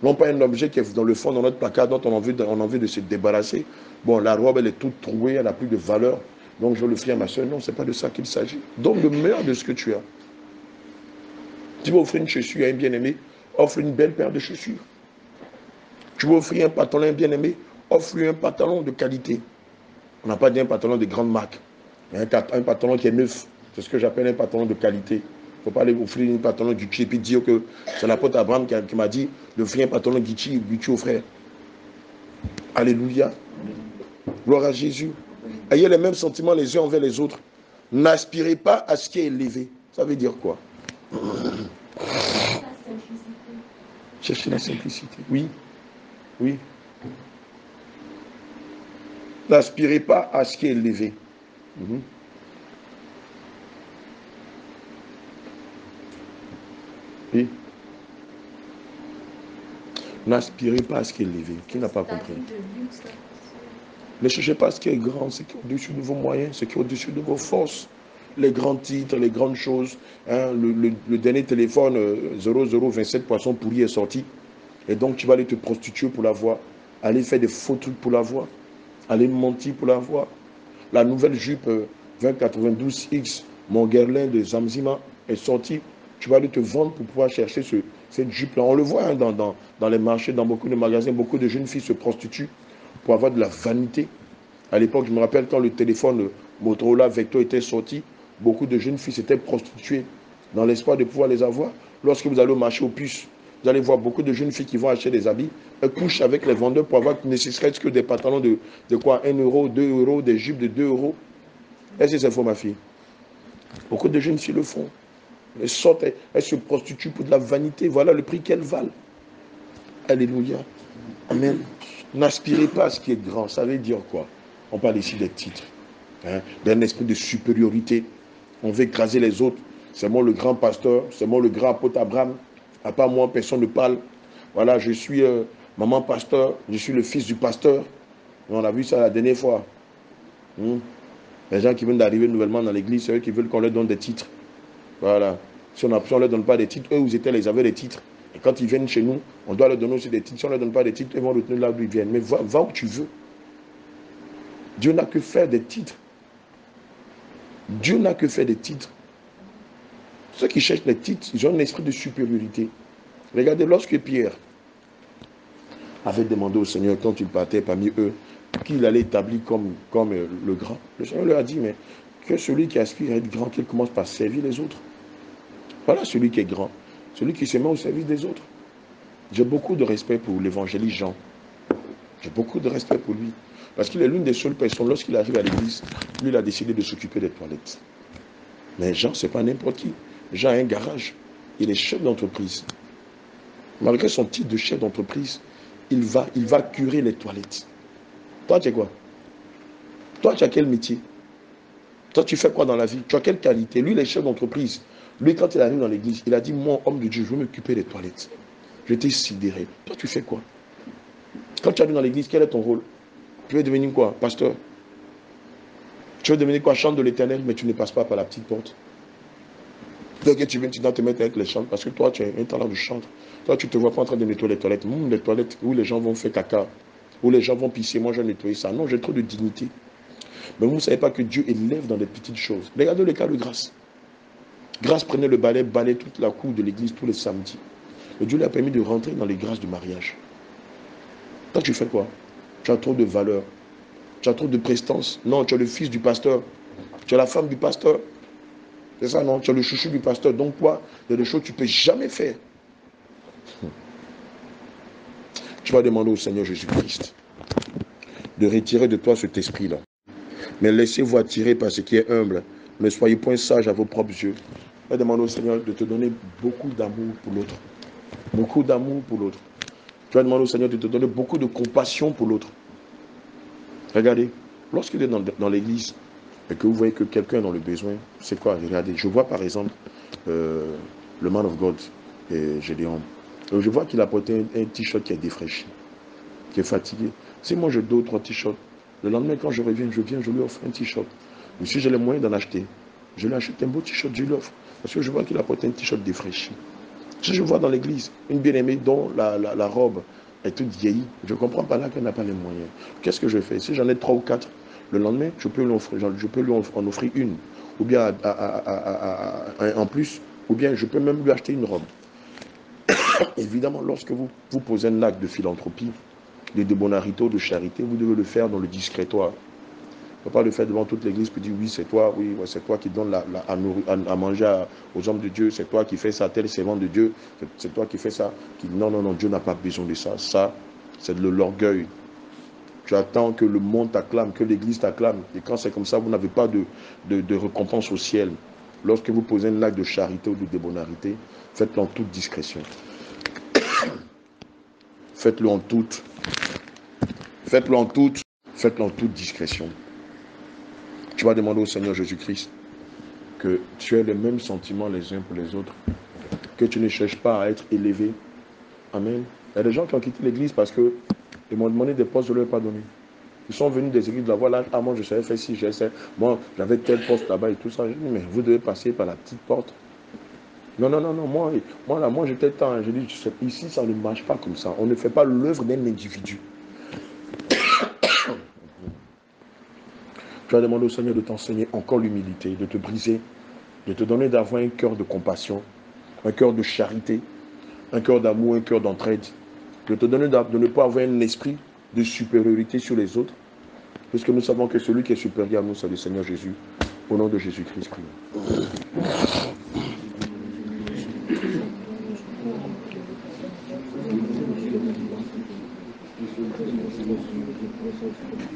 Non pas un objet qui est dans le fond, dans notre placard, dont on a envie de se débarrasser. Bon, la robe, elle est toute trouée, elle n'a plus de valeur. Donc, je vais l'offrir à ma soeur. Non, ce n'est pas de ça qu'il s'agit. Donne le meilleur de ce que tu as. Tu veux offrir une chaussure à un bien-aimé, offre une belle paire de chaussures. Tu veux offrir un pantalon à un bien-aimé, offre-lui un pantalon de qualité. On n'a pas dit un pantalon de grande marque. Un pantalon qui est neuf. C'est ce que j'appelle un pantalon de qualité. Il ne faut pas aller offrir un pantalon Gucci et puis dire que c'est l'apôtre Abraham qui m'a dit d'offrir un pantalon Gucci au frère. Alléluia. Gloire à Jésus. Ayez les mêmes sentiments les uns envers les autres. N'aspirez pas à ce qui est élevé. Ça veut dire quoi? Cherchez la simplicité. Oui. Oui. N'aspirez pas à ce qui est élevé. Oui. N'aspirez pas à ce qui est élevé. Qui n'a pas compris? Ne cherchez pas ce qui est grand, ce qui est au-dessus de vos moyens, ce qui est au-dessus de vos forces. Les grands titres, les grandes choses. Hein, le dernier téléphone 0027 poissons pourris est sorti. Et donc tu vas aller te prostituer pour l'avoir. Aller faire des faux trucs pour l'avoir. Aller mentir pour l'avoir. La nouvelle jupe 2092X, mon Guerlain de Zamzima est sortie. Tu vas aller te vendre pour pouvoir chercher cette jupe-là. On le voit hein, dans les marchés, dans beaucoup de magasins. Beaucoup de jeunes filles se prostituent pour avoir de la vanité. À l'époque, je me rappelle quand le téléphone Motorola Vector était sorti, beaucoup de jeunes filles s'étaient prostituées dans l'espoir de pouvoir les avoir. Lorsque vous allez au marché aux puces, vous allez voir beaucoup de jeunes filles qui vont acheter des habits. Elles couchent avec les vendeurs pour avoir ne serait-ce que des pantalons de quoi 1 euro, 2 euros, des jupes de 2 euros. Est-ce que c'est faux, ma fille? Beaucoup de jeunes filles le font. Elles sortent, elles se prostituent pour de la vanité. Voilà le prix qu'elles valent. Alléluia. Amen. N'aspirez pas à ce qui est grand. Ça veut dire quoi? On parle ici des titres. Hein, d'un esprit de supériorité. On veut écraser les autres. C'est moi le grand pasteur. C'est moi le grand apôtre Abraham. À part moi, personne ne parle. Voilà, je suis maman pasteur. Je suis le fils du pasteur. On a vu ça la dernière fois. Les gens qui viennent d'arriver nouvellement dans l'église, c'est eux qui veulent qu'on leur donne des titres. Voilà. Si on ne leur donne pas des titres, eux où ils étaient, ils avaient des titres. Et quand ils viennent chez nous, on doit leur donner aussi des titres. Si on ne leur donne pas des titres, ils vont retenir là où ils viennent. Mais va où tu veux. Dieu n'a que faire des titres. Dieu n'a que faire des titres. Ceux qui cherchent les titres, ils ont un esprit de supériorité. Regardez, lorsque Pierre avait demandé au Seigneur, quand il partait parmi eux, qu'il allait établir comme le grand, le Seigneur leur a dit, mais que celui qui aspire à être grand, qu'il commence par servir les autres. Voilà celui qui est grand. Celui qui se met au service des autres. J'ai beaucoup de respect pour l'évangéliste Jean. J'ai beaucoup de respect pour lui. Parce qu'il est l'une des seules personnes, lorsqu'il arrive à l'église, lui, il a décidé de s'occuper des toilettes. Mais Jean, ce n'est pas n'importe qui. Jean a un garage. Il est chef d'entreprise. Malgré son titre de chef d'entreprise, il va curer les toilettes. Toi, tu es quoi? Toi, tu as quel métier? Toi, tu fais quoi dans la vie? Tu as quelle qualité? Lui, il est chef d'entreprise. Lui, quand il arrive dans l'église, il a dit, moi, homme de Dieu, je veux m'occuper des toilettes. J'étais sidéré. Toi, tu fais quoi? Quand tu arrives dans l'église, quel est ton rôle? Tu veux devenir quoi? Pasteur? Tu veux devenir quoi? Chante de l'Éternel, mais tu ne passes pas par la petite porte. Donc, tu viens, tu dois te mettre avec les chants, parce que toi, tu as un talent de chantre. Toi, tu ne te vois pas en train de nettoyer les toilettes. Les toilettes où les gens vont faire caca, où les gens vont pisser, moi, je vais nettoyer ça. Non, j'ai trop de dignité. Mais vous ne savez pas que Dieu élève dans des petites choses. Regardez le cas de Grâce. Grâce prenait le balai, balayait toute la cour de l'église tous les samedis. Et Dieu lui a permis de rentrer dans les grâces du mariage. Toi, tu fais quoi? Tu as trop de valeur. Tu as trop de prestance. Non, tu es le fils du pasteur. Tu es la femme du pasteur. C'est ça, non? Tu es le chouchou du pasteur. Donc, toi, il y a des choses que tu ne peux jamais faire. Tu vas demander au Seigneur Jésus-Christ de retirer de toi cet esprit-là. Mais laissez-vous attirer par ce qui est humble. Ne soyez point sage à vos propres yeux. Tu vas demander au Seigneur de te donner beaucoup d'amour pour l'autre. Beaucoup d'amour pour l'autre. Tu vas demander au Seigneur de te donner beaucoup de compassion pour l'autre. Regardez, lorsqu'il est dans l'église et que vous voyez que quelqu'un est dans le besoin, c'est quoi? Regardez, je vois par exemple le man of God, Gédéon. Je vois qu'il a porté un t-shirt qui est défraîchi, qui est fatigué. Si moi je donne 2 ou 3 t-shirts, le lendemain quand je reviens, je lui offre un t-shirt. Mais si j'ai les moyens d'en acheter, je lui achète un beau t-shirt, je lui offre. Parce que je vois qu'il a porté un t-shirt défraîchi. Si je vois dans l'église une bien-aimée dont la robe est toute vieillie, je ne comprends pas là qu'elle n'a pas les moyens. Qu'est-ce que je fais? Si j'en ai 3 ou 4, le lendemain, je peux lui en offrir une. Ou bien en plus, ou bien je peux même lui acheter une robe. Évidemment, lorsque vous posez un acte de philanthropie, de bonarité, de charité, vous devez le faire dans le discrétoire. Il ne faut pas le faire devant toute l'église pour dire oui, c'est toi qui donne à manger aux hommes de Dieu, c'est toi qui fais ça, tel servant de Dieu, c'est toi qui fais ça. Non, Dieu n'a pas besoin de ça. Ça, c'est de l'orgueil. Tu attends que le monde t'acclame, que l'église t'acclame. Et quand c'est comme ça, vous n'avez pas de récompense au ciel. Lorsque vous posez un acte de charité ou de débonarité, faites-le en toute discrétion. Faites-le en toute discrétion. Tu vas demander au Seigneur Jésus-Christ que tu aies les mêmes sentiments les uns pour les autres, que tu ne cherches pas à être élevé. Amen. Il y a des gens qui ont quitté l'église parce qu'ils m'ont demandé des postes, je ne leur ai pas donné. Ils sont venus des églises de la voix là, moi je savais faire ci, je sais, moi j'avais tel poste là-bas et tout ça. Je dis, mais vous devez passer par la petite porte. Non, moi j'étais temps, je dis, ici ça ne marche pas comme ça. On ne fait pas l'œuvre d'un individu. Tu vas demander au Seigneur de t'enseigner encore l'humilité, de te briser, de te donner d'avoir un cœur de compassion, un cœur de charité, un cœur d'amour, un cœur d'entraide, de te donner de ne pas avoir un esprit de supériorité sur les autres, puisque nous savons que celui qui est supérieur à nous, c'est le Seigneur Jésus. Au nom de Jésus-Christ, prions.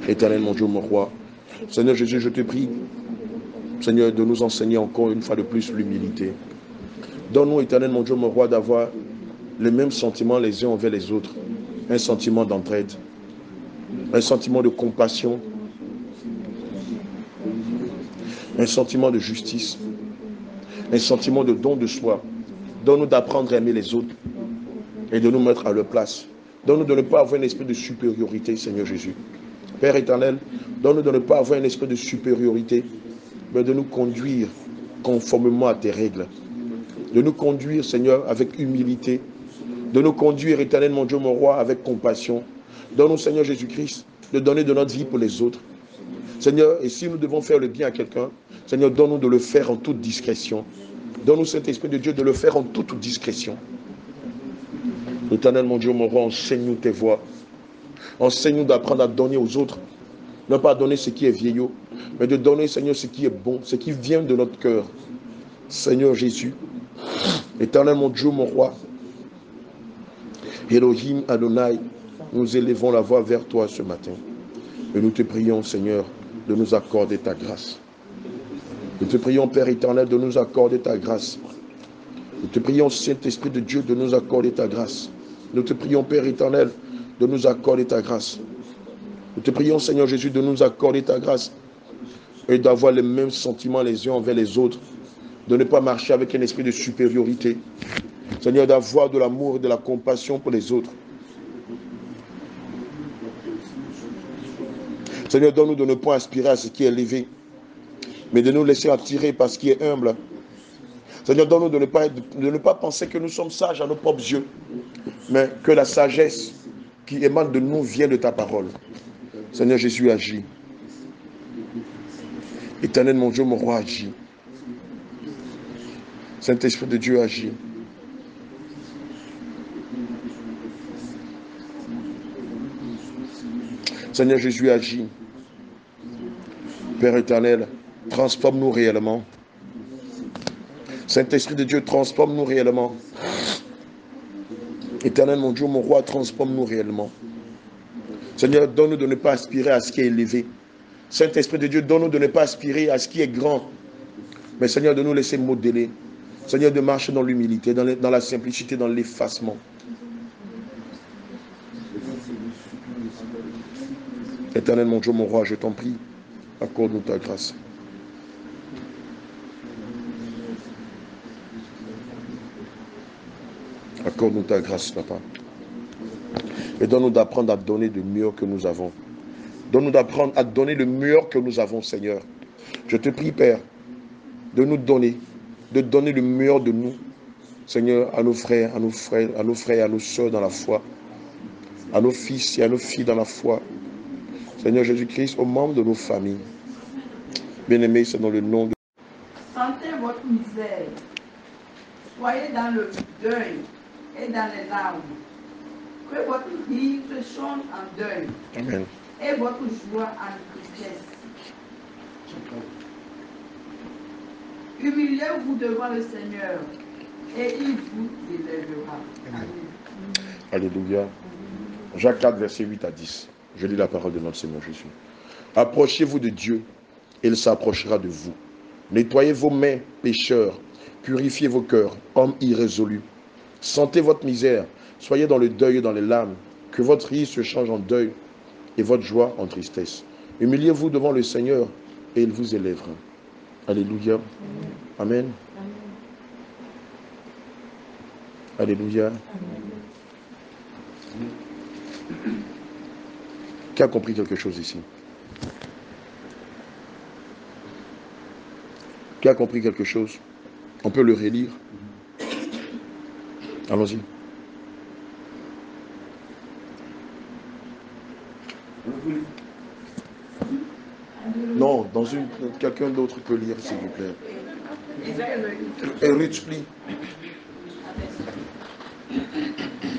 Éternel, mon Dieu, mon roi, Seigneur Jésus, je te prie Seigneur, de nous enseigner encore une fois de plus l'humilité. Donne-nous, éternel mon Dieu, mon roi, d'avoir les mêmes sentiments les uns envers les autres. Un sentiment d'entraide, un sentiment de compassion, un sentiment de justice, un sentiment de don de soi. Donne-nous d'apprendre à aimer les autres et de nous mettre à leur place. Donne-nous de ne pas avoir un esprit de supériorité, Seigneur Jésus. Père éternel, donne-nous de ne pas avoir un esprit de supériorité, mais de nous conduire conformément à tes règles. De nous conduire, Seigneur, avec humilité. De nous conduire, éternel mon Dieu, mon roi, avec compassion. Donne-nous, Seigneur Jésus-Christ, de donner de notre vie pour les autres. Seigneur, et si nous devons faire le bien à quelqu'un, Seigneur, donne-nous de le faire en toute discrétion. Donne-nous, Saint-Esprit de Dieu, de le faire en toute discrétion. Éternel mon Dieu, mon roi, enseigne-nous tes voies. Enseigne-nous d'apprendre à donner aux autres. Ne pas donner ce qui est vieillot, mais de donner, Seigneur, ce qui est bon, ce qui vient de notre cœur. Seigneur Jésus, éternel mon Dieu, mon roi, Elohim Adonai, nous élevons la voix vers toi ce matin. Et nous te prions, Seigneur, de nous accorder ta grâce. Nous te prions, Père éternel, de nous accorder ta grâce. Nous te prions, Saint-Esprit de Dieu, de nous accorder ta grâce. Nous te prions, Père éternel, de nous accorder ta grâce. Nous te prions, Seigneur Jésus, de nous accorder ta grâce et d'avoir les mêmes sentiments les uns envers les autres, de ne pas marcher avec un esprit de supériorité. Seigneur, d'avoir de l'amour et de la compassion pour les autres. Seigneur, donne-nous de ne pas aspirer à ce qui est élevé, mais de nous laisser attirer par ce qui est humble. Seigneur, donne-nous de ne pas penser que nous sommes sages à nos propres yeux, mais que la sagesse qui émane de nous vient de ta parole. Seigneur Jésus, agis. Éternel mon Dieu, mon roi, agis. Saint-Esprit de Dieu, agis. Seigneur Jésus, agis. Père éternel, transforme-nous réellement. Saint-Esprit de Dieu, transforme-nous réellement. Éternel mon Dieu, mon roi, transforme-nous réellement. Seigneur, donne-nous de ne pas aspirer à ce qui est élevé. Saint-Esprit de Dieu, donne-nous de ne pas aspirer à ce qui est grand. Mais Seigneur, de nous laisser modeler. Seigneur, de marcher dans l'humilité, dans la simplicité, dans l'effacement. Éternel mon Dieu, mon roi, je t'en prie, accorde-nous ta grâce. Accorde-nous ta grâce, papa. Et donne-nous d'apprendre à donner le mieux que nous avons. Donne-nous d'apprendre à donner le mieux que nous avons, Seigneur. Je te prie, Père, de nous donner, de donner le meilleur de nous, Seigneur, à nos frères, à nos frères, à nos soeurs dans la foi, à nos fils et à nos filles dans la foi. Seigneur Jésus-Christ, aux membres de nos familles. Bien-aimés, c'est dans le nom de... Sentez votre misère. Soyez dans le deuil et dans les larmes. Que votre rire se change en deuil. Amen. Et votre joie en tristesse. Humiliez-vous devant le Seigneur et il vous élèvera. Amen. Alléluia. Jacques 4, verset 8 à 10. Je lis la parole de notre Seigneur Jésus. Approchez-vous de Dieu, et il s'approchera de vous. Nettoyez vos mains, pécheurs. Purifiez vos cœurs, hommes irrésolus. Sentez votre misère. Soyez dans le deuil et dans les larmes. Que votre rire se change en deuil et votre joie en tristesse. Humiliez-vous devant le Seigneur et il vous élèvera. Alléluia. Amen. Alléluia. Qui a compris quelque chose ici? Qui a compris quelque chose? On peut le relire. Allons-y. Non, quelqu'un d'autre peut lire, s'il vous plaît. Et Ruth, plie.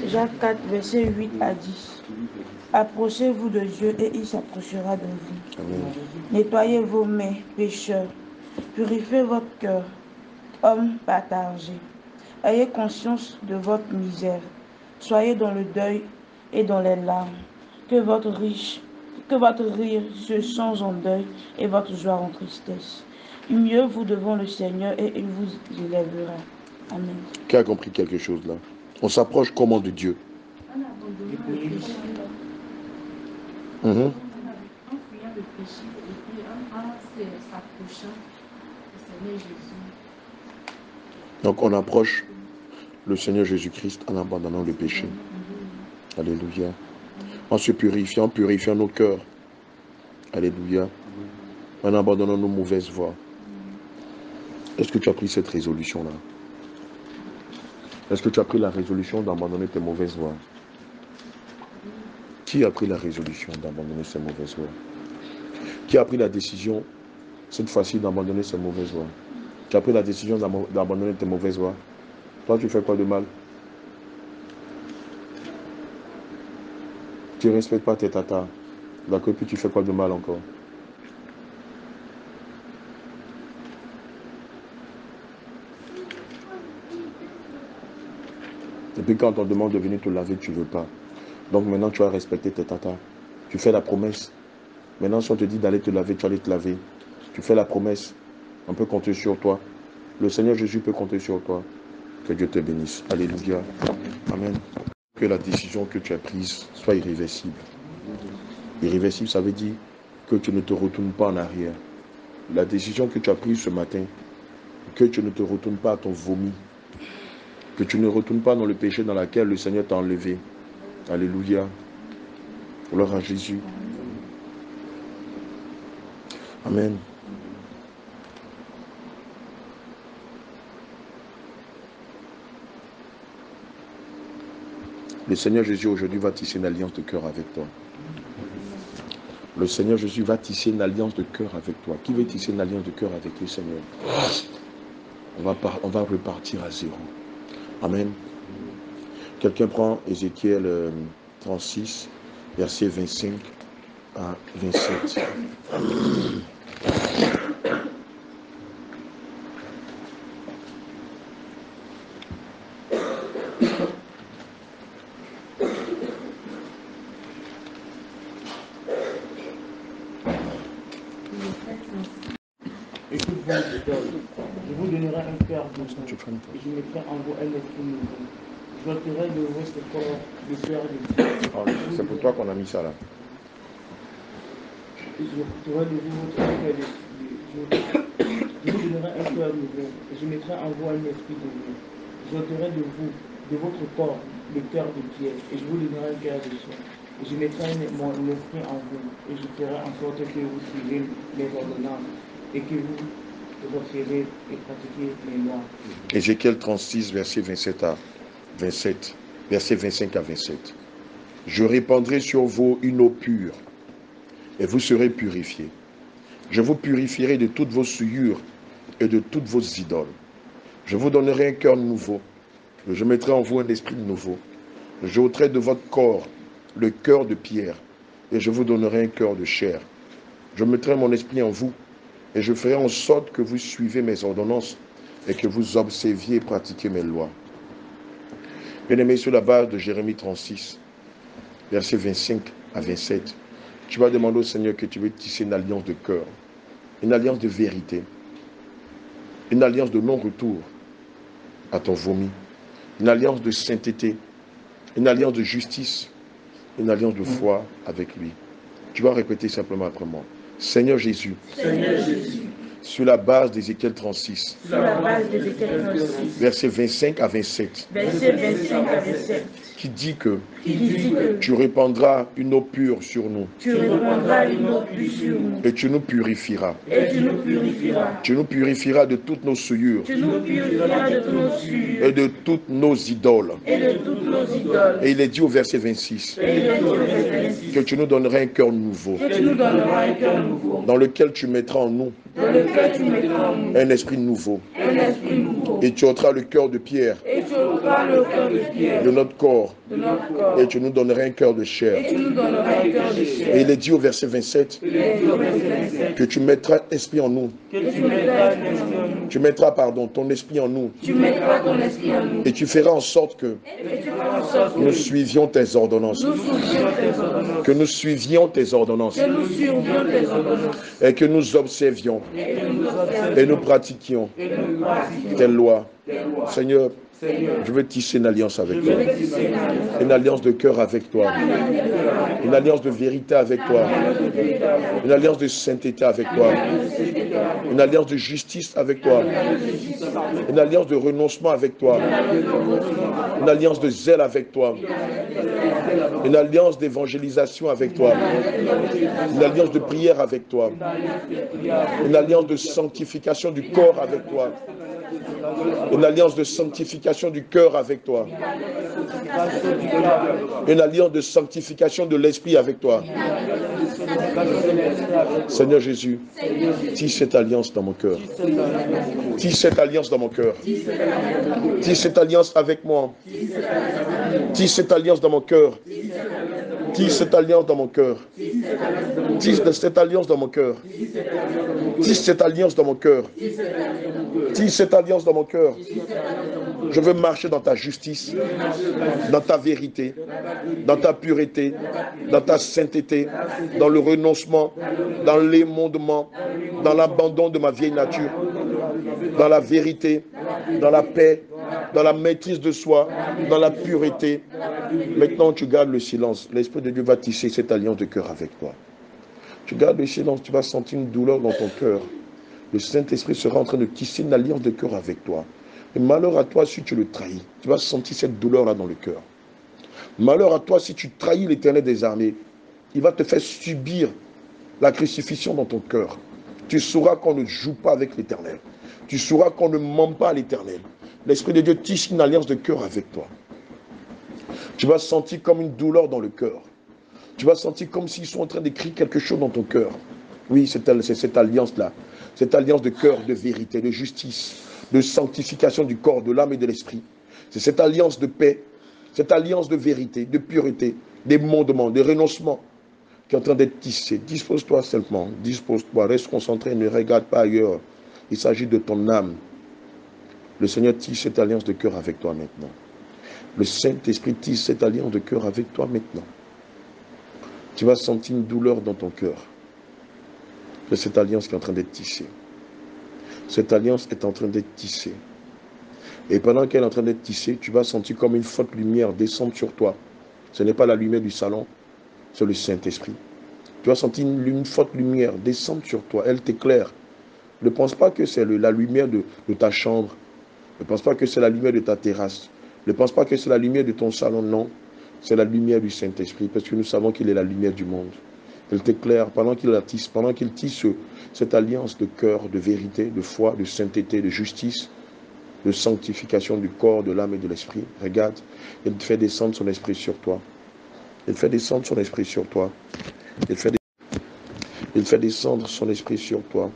Jacques 4, verset 8 à 10. Approchez-vous de Dieu et il s'approchera de vous. Amen. Nettoyez vos mains, pécheurs. Purifiez votre cœur, hommes partagés. Ayez conscience de votre misère. Soyez dans le deuil et dans les larmes. Que votre rire se change en deuil et votre joie en tristesse. Humiliez-vous devant le Seigneur et il vous élèvera. Amen. Qui a compris quelque chose là? On s'approche comment de Dieu? En abandonnant le péché. Mhm. En fuyant le péché et puis en s'approchant du Seigneur Jésus. Donc on approche le Seigneur Jésus-Christ en abandonnant le péché. Alléluia. En se purifiant, purifiant nos cœurs. Alléluia. En abandonnant nos mauvaises voies. Est-ce que tu as pris cette résolution-là? Est-ce que tu as pris la résolution d'abandonner tes mauvaises voies? Qui a pris la résolution d'abandonner ses mauvaises voies? Qui a pris la décision, cette fois-ci, d'abandonner ses mauvaises voies? Tu as pris la décision d'abandonner tes mauvaises voies. Toi, tu fais quoi de mal? Tu ne respectes pas tes tatas. D'accord, puis tu fais quoi de mal encore? Et puis quand on te demande de venir te laver, tu ne veux pas. Donc maintenant, tu vas respecter tes tatas. Tu fais la promesse. Maintenant, si on te dit d'aller te laver, tu vas aller te laver. Tu fais la promesse. On peut compter sur toi. Le Seigneur Jésus peut compter sur toi. Que Dieu te bénisse. Alléluia. Amen. Que la décision que tu as prise soit irréversible. Irréversible, ça veut dire que tu ne te retournes pas en arrière. La décision que tu as prise ce matin, que tu ne te retournes pas à ton vomi. Que tu ne retournes pas dans le péché dans lequel le Seigneur t'a enlevé. Alléluia. Gloire à Jésus. Amen. Le Seigneur Jésus aujourd'hui va tisser une alliance de cœur avec toi. Le Seigneur Jésus va tisser une alliance de cœur avec toi. Qui veut tisser une alliance de cœur avec le Seigneur? On va repartir à zéro. Amen. Quelqu'un prend Ézéchiel 36, versets 25 à 27. Je vous donnerai un cœur de sang, et je mettrai en vous un esprit nouveau. J'ôterai de votre corps le cœur de Dieu. C'est pour toi qu'on a mis ça là. J'ôterai de vous votre cœur de Dieu. Je vous donnerai un cœur nouveau, et je mettrai en vous un esprit nouveau. J'ôterai de vous, de votre corps, le cœur de pierre, et je vous donnerai un cœur de sang. Et je mettrai mon esprit en vous, et je ferai en sorte que vous suivez mes ordonnances, et que vous retirez et pratiquez mes lois. Ézéchiel 36, verset 27 à 27. Verset 25 à 27. Je répandrai sur vous une eau pure, et vous serez purifiés. Je vous purifierai de toutes vos souillures et de toutes vos idoles. Je vous donnerai un cœur nouveau. Je mettrai en vous un esprit nouveau. Je ôterai de votre corps le cœur de pierre, et je vous donnerai un cœur de chair. Je mettrai mon esprit en vous, et je ferai en sorte que vous suivez mes ordonnances, et que vous observiez et pratiquiez mes lois. Bien-aimé, sur la base de Jérémie 36, versets 25 à 27, tu vas demander au Seigneur que tu veux tisser une alliance de cœur, une alliance de vérité, une alliance de non-retour à ton vomi, une alliance de sainteté, une alliance de justice, une alliance de foi avec lui. Tu vas répéter simplement après moi. Seigneur Jésus, sur la base d'Ézéchiel 36, versets 25 à 27, qui dit que tu répandras une eau pure sur nous. Et tu nous purifieras. Tu nous purifieras de toutes nos souillures. Et de toutes nos idoles. Et il est dit au verset 26 que tu nous donneras un cœur nouveau, dans lequel tu mettras en nous un esprit nouveau. Et tu ôteras le cœur de pierre de notre corps. corps. Et tu nous donnerais un cœur de chair. Et il est dit au verset 27 que tu mettras esprit en nous. Tu mettras, ton esprit en nous. Et tu feras en sorte que nous suivions tes ordonnances. Que nous suivions tes ordonnances. Et que nous observions. Et nous pratiquions tes lois. Seigneur, je veux tisser une alliance avec toi. Une alliance de cœur avec toi. Une alliance de vérité avec toi. Une alliance de sainteté avec toi. Une alliance de justice avec toi. Une alliance de renoncement avec toi. Une alliance de zèle avec toi. Une alliance d'évangélisation avec toi. Une alliance de prière avec toi. Une alliance de sanctification du corps avec toi. Une alliance de sanctification du cœur avec toi. Une alliance de sanctification de l'esprit avec toi. Seigneur Jésus, tisse cette alliance dans mon cœur. Tisse cette alliance dans mon cœur. Tisse cette alliance avec moi. Tisse cette alliance dans mon cœur. Tisse cette alliance dans mon cœur. Tisse cette alliance dans mon cœur. Tisse cette alliance dans mon cœur. Tisse cette alliance dans mon cœur. Je veux marcher dans ta justice, dans ta vérité, dans ta pureté, dans ta sainteté, dans le renoncement, dans l'émondement, dans l'abandon de ma vieille nature, dans la vérité, dans la paix, dans la maîtrise de soi, dans la pureté. Maintenant, tu gardes le silence. L'Esprit de Dieu va tisser cette alliance de cœur avec toi. Tu gardes le silence, tu vas sentir une douleur dans ton cœur. Le Saint-Esprit sera en train de tisser une alliance de cœur avec toi. Et malheur à toi si tu le trahis. Tu vas sentir cette douleur-là dans le cœur. Malheur à toi si tu trahis l'Éternel des armées. Il va te faire subir la crucifixion dans ton cœur. Tu sauras qu'on ne joue pas avec l'Éternel. Tu sauras qu'on ne ment pas à l'Éternel. L'Esprit de Dieu tisse une alliance de cœur avec toi. Tu vas sentir comme une douleur dans le cœur. Tu vas sentir comme s'ils sont en train d'écrire quelque chose dans ton cœur. Oui, c'est cette alliance-là. Cette alliance de cœur, de vérité, de justice, de sanctification du corps, de l'âme et de l'esprit. C'est cette alliance de paix, cette alliance de vérité, de pureté, d'émondement, de renoncement qui est en train d'être tissée. Dispose-toi simplement, dispose-toi, reste concentré, ne regarde pas ailleurs. Il s'agit de ton âme. Le Seigneur tisse cette alliance de cœur avec toi maintenant. Le Saint-Esprit tisse cette alliance de cœur avec toi maintenant. Tu vas sentir une douleur dans ton cœur. C'est cette alliance qui est en train d'être tissée. Cette alliance est en train d'être tissée. Et pendant qu'elle est en train d'être tissée, tu vas sentir comme une forte lumière descendre sur toi. Ce n'est pas la lumière du salon, c'est le Saint-Esprit. Tu vas sentir une forte lumière descendre sur toi. Elle t'éclaire. Ne pense pas que c'est la lumière de ta chambre. Ne pense pas que c'est la lumière de ta terrasse. Ne pense pas que c'est la lumière de ton salon. Non, c'est la lumière du Saint-Esprit. Parce que nous savons qu'il est la lumière du monde. Elle t'éclaire pendant qu'il la tisse, pendant qu'il tisse cette alliance de cœur, de vérité, de foi, de sainteté, de justice, de sanctification du corps, de l'âme et de l'esprit. Regarde, elle fait descendre son esprit sur toi. Elle fait descendre son esprit sur toi. Elle fait descendre son esprit sur toi.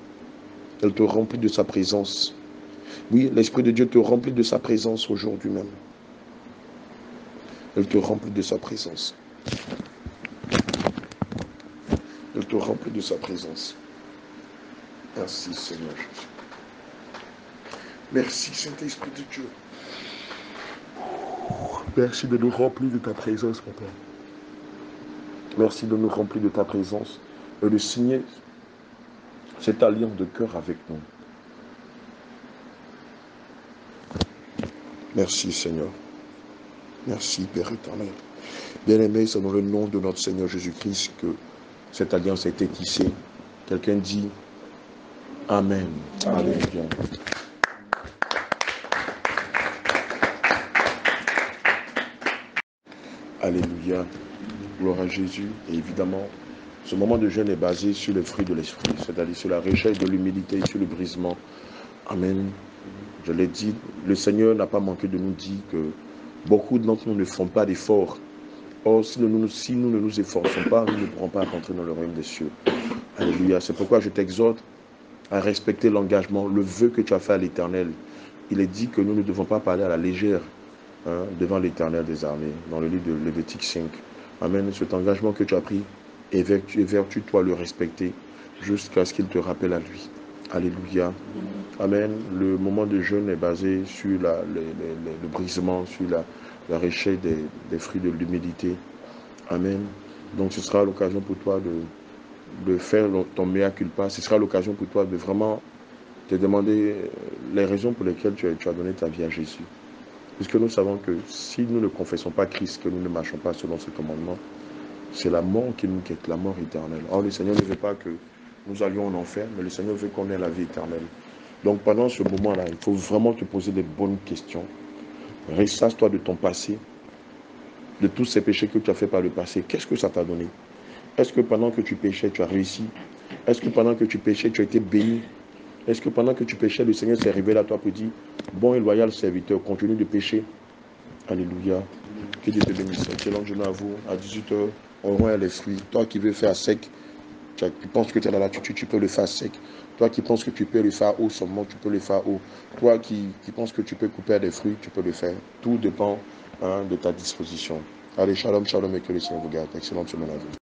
Elle te remplit de sa présence. Oui, l'Esprit de Dieu te remplit de sa présence aujourd'hui même. Elle te remplit de sa présence. Elle te remplit de sa présence. Merci Seigneur Jésus. Merci Saint-Esprit de Dieu. Merci de nous remplir de ta présence, Papa. Merci de nous remplir de ta présence et de signer cette alliance de cœur avec nous. Merci Seigneur. Merci Père éternel. Bien-aimé, c'est dans le nom de notre Seigneur Jésus-Christ que cette alliance a été tissée. Quelqu'un dit Amen. Alléluia. Alléluia. Gloire à Jésus. Et évidemment, ce moment de jeûne est basé sur le fruit de l'esprit, c'est-à-dire sur la recherche de l'humilité et sur le brisement. Amen. Je l'ai dit, le Seigneur n'a pas manqué de nous dire que beaucoup d'entre nous ne font pas d'efforts. Or, si nous ne nous efforçons pas, nous ne pourrons pas rentrer dans le royaume des cieux. Alléluia. C'est pourquoi je t'exhorte à respecter l'engagement, le vœu que tu as fait à l'Éternel. Il est dit que nous ne devons pas parler à la légère. devant l'Éternel des armées, dans le livre de Lévitique 5. Amen. Cet engagement que tu as pris, évertue-toi le respecter jusqu'à ce qu'il te rappelle à lui. Alléluia. Amen. Le moment de jeûne est basé sur le brisement, sur la recherche des fruits de l'humilité. Amen. Donc ce sera l'occasion pour toi de faire ton mea culpa. Ce sera l'occasion pour toi de vraiment te demander les raisons pour lesquelles tu as donné ta vie à Jésus. Puisque nous savons que si nous ne confessons pas Christ, que nous ne marchons pas selon ce commandement, c'est la mort qui nous quitte, la mort éternelle. Or, le Seigneur ne veut pas que nous allions en enfer, mais le Seigneur veut qu'on ait la vie éternelle. Donc, pendant ce moment-là, il faut vraiment te poser des bonnes questions. Ressasse-toi de ton passé, de tous ces péchés que tu as fait par le passé. Qu'est-ce que ça t'a donné? Est-ce que pendant que tu péchais, tu as réussi? Est-ce que pendant que tu péchais, tu as été béni? Est-ce que pendant que tu péchais, le Seigneur s'est révélé à toi pour dire, bon et loyal serviteur, continue de pécher? Alléluia. Que Dieu te bénisse. Excellente journée à vous. À 18h, on rend les fruits. Toi qui veux faire sec, tu penses que tu es dans l'attitude, tu peux le faire sec. Toi qui penses que tu peux le faire haut seulement, tu peux le faire haut. Toi qui penses que tu peux couper des fruits, tu peux le faire. Tout dépend de ta disposition. Allez, shalom, shalom et que le Seigneur vous garde. Excellente semaine à vous.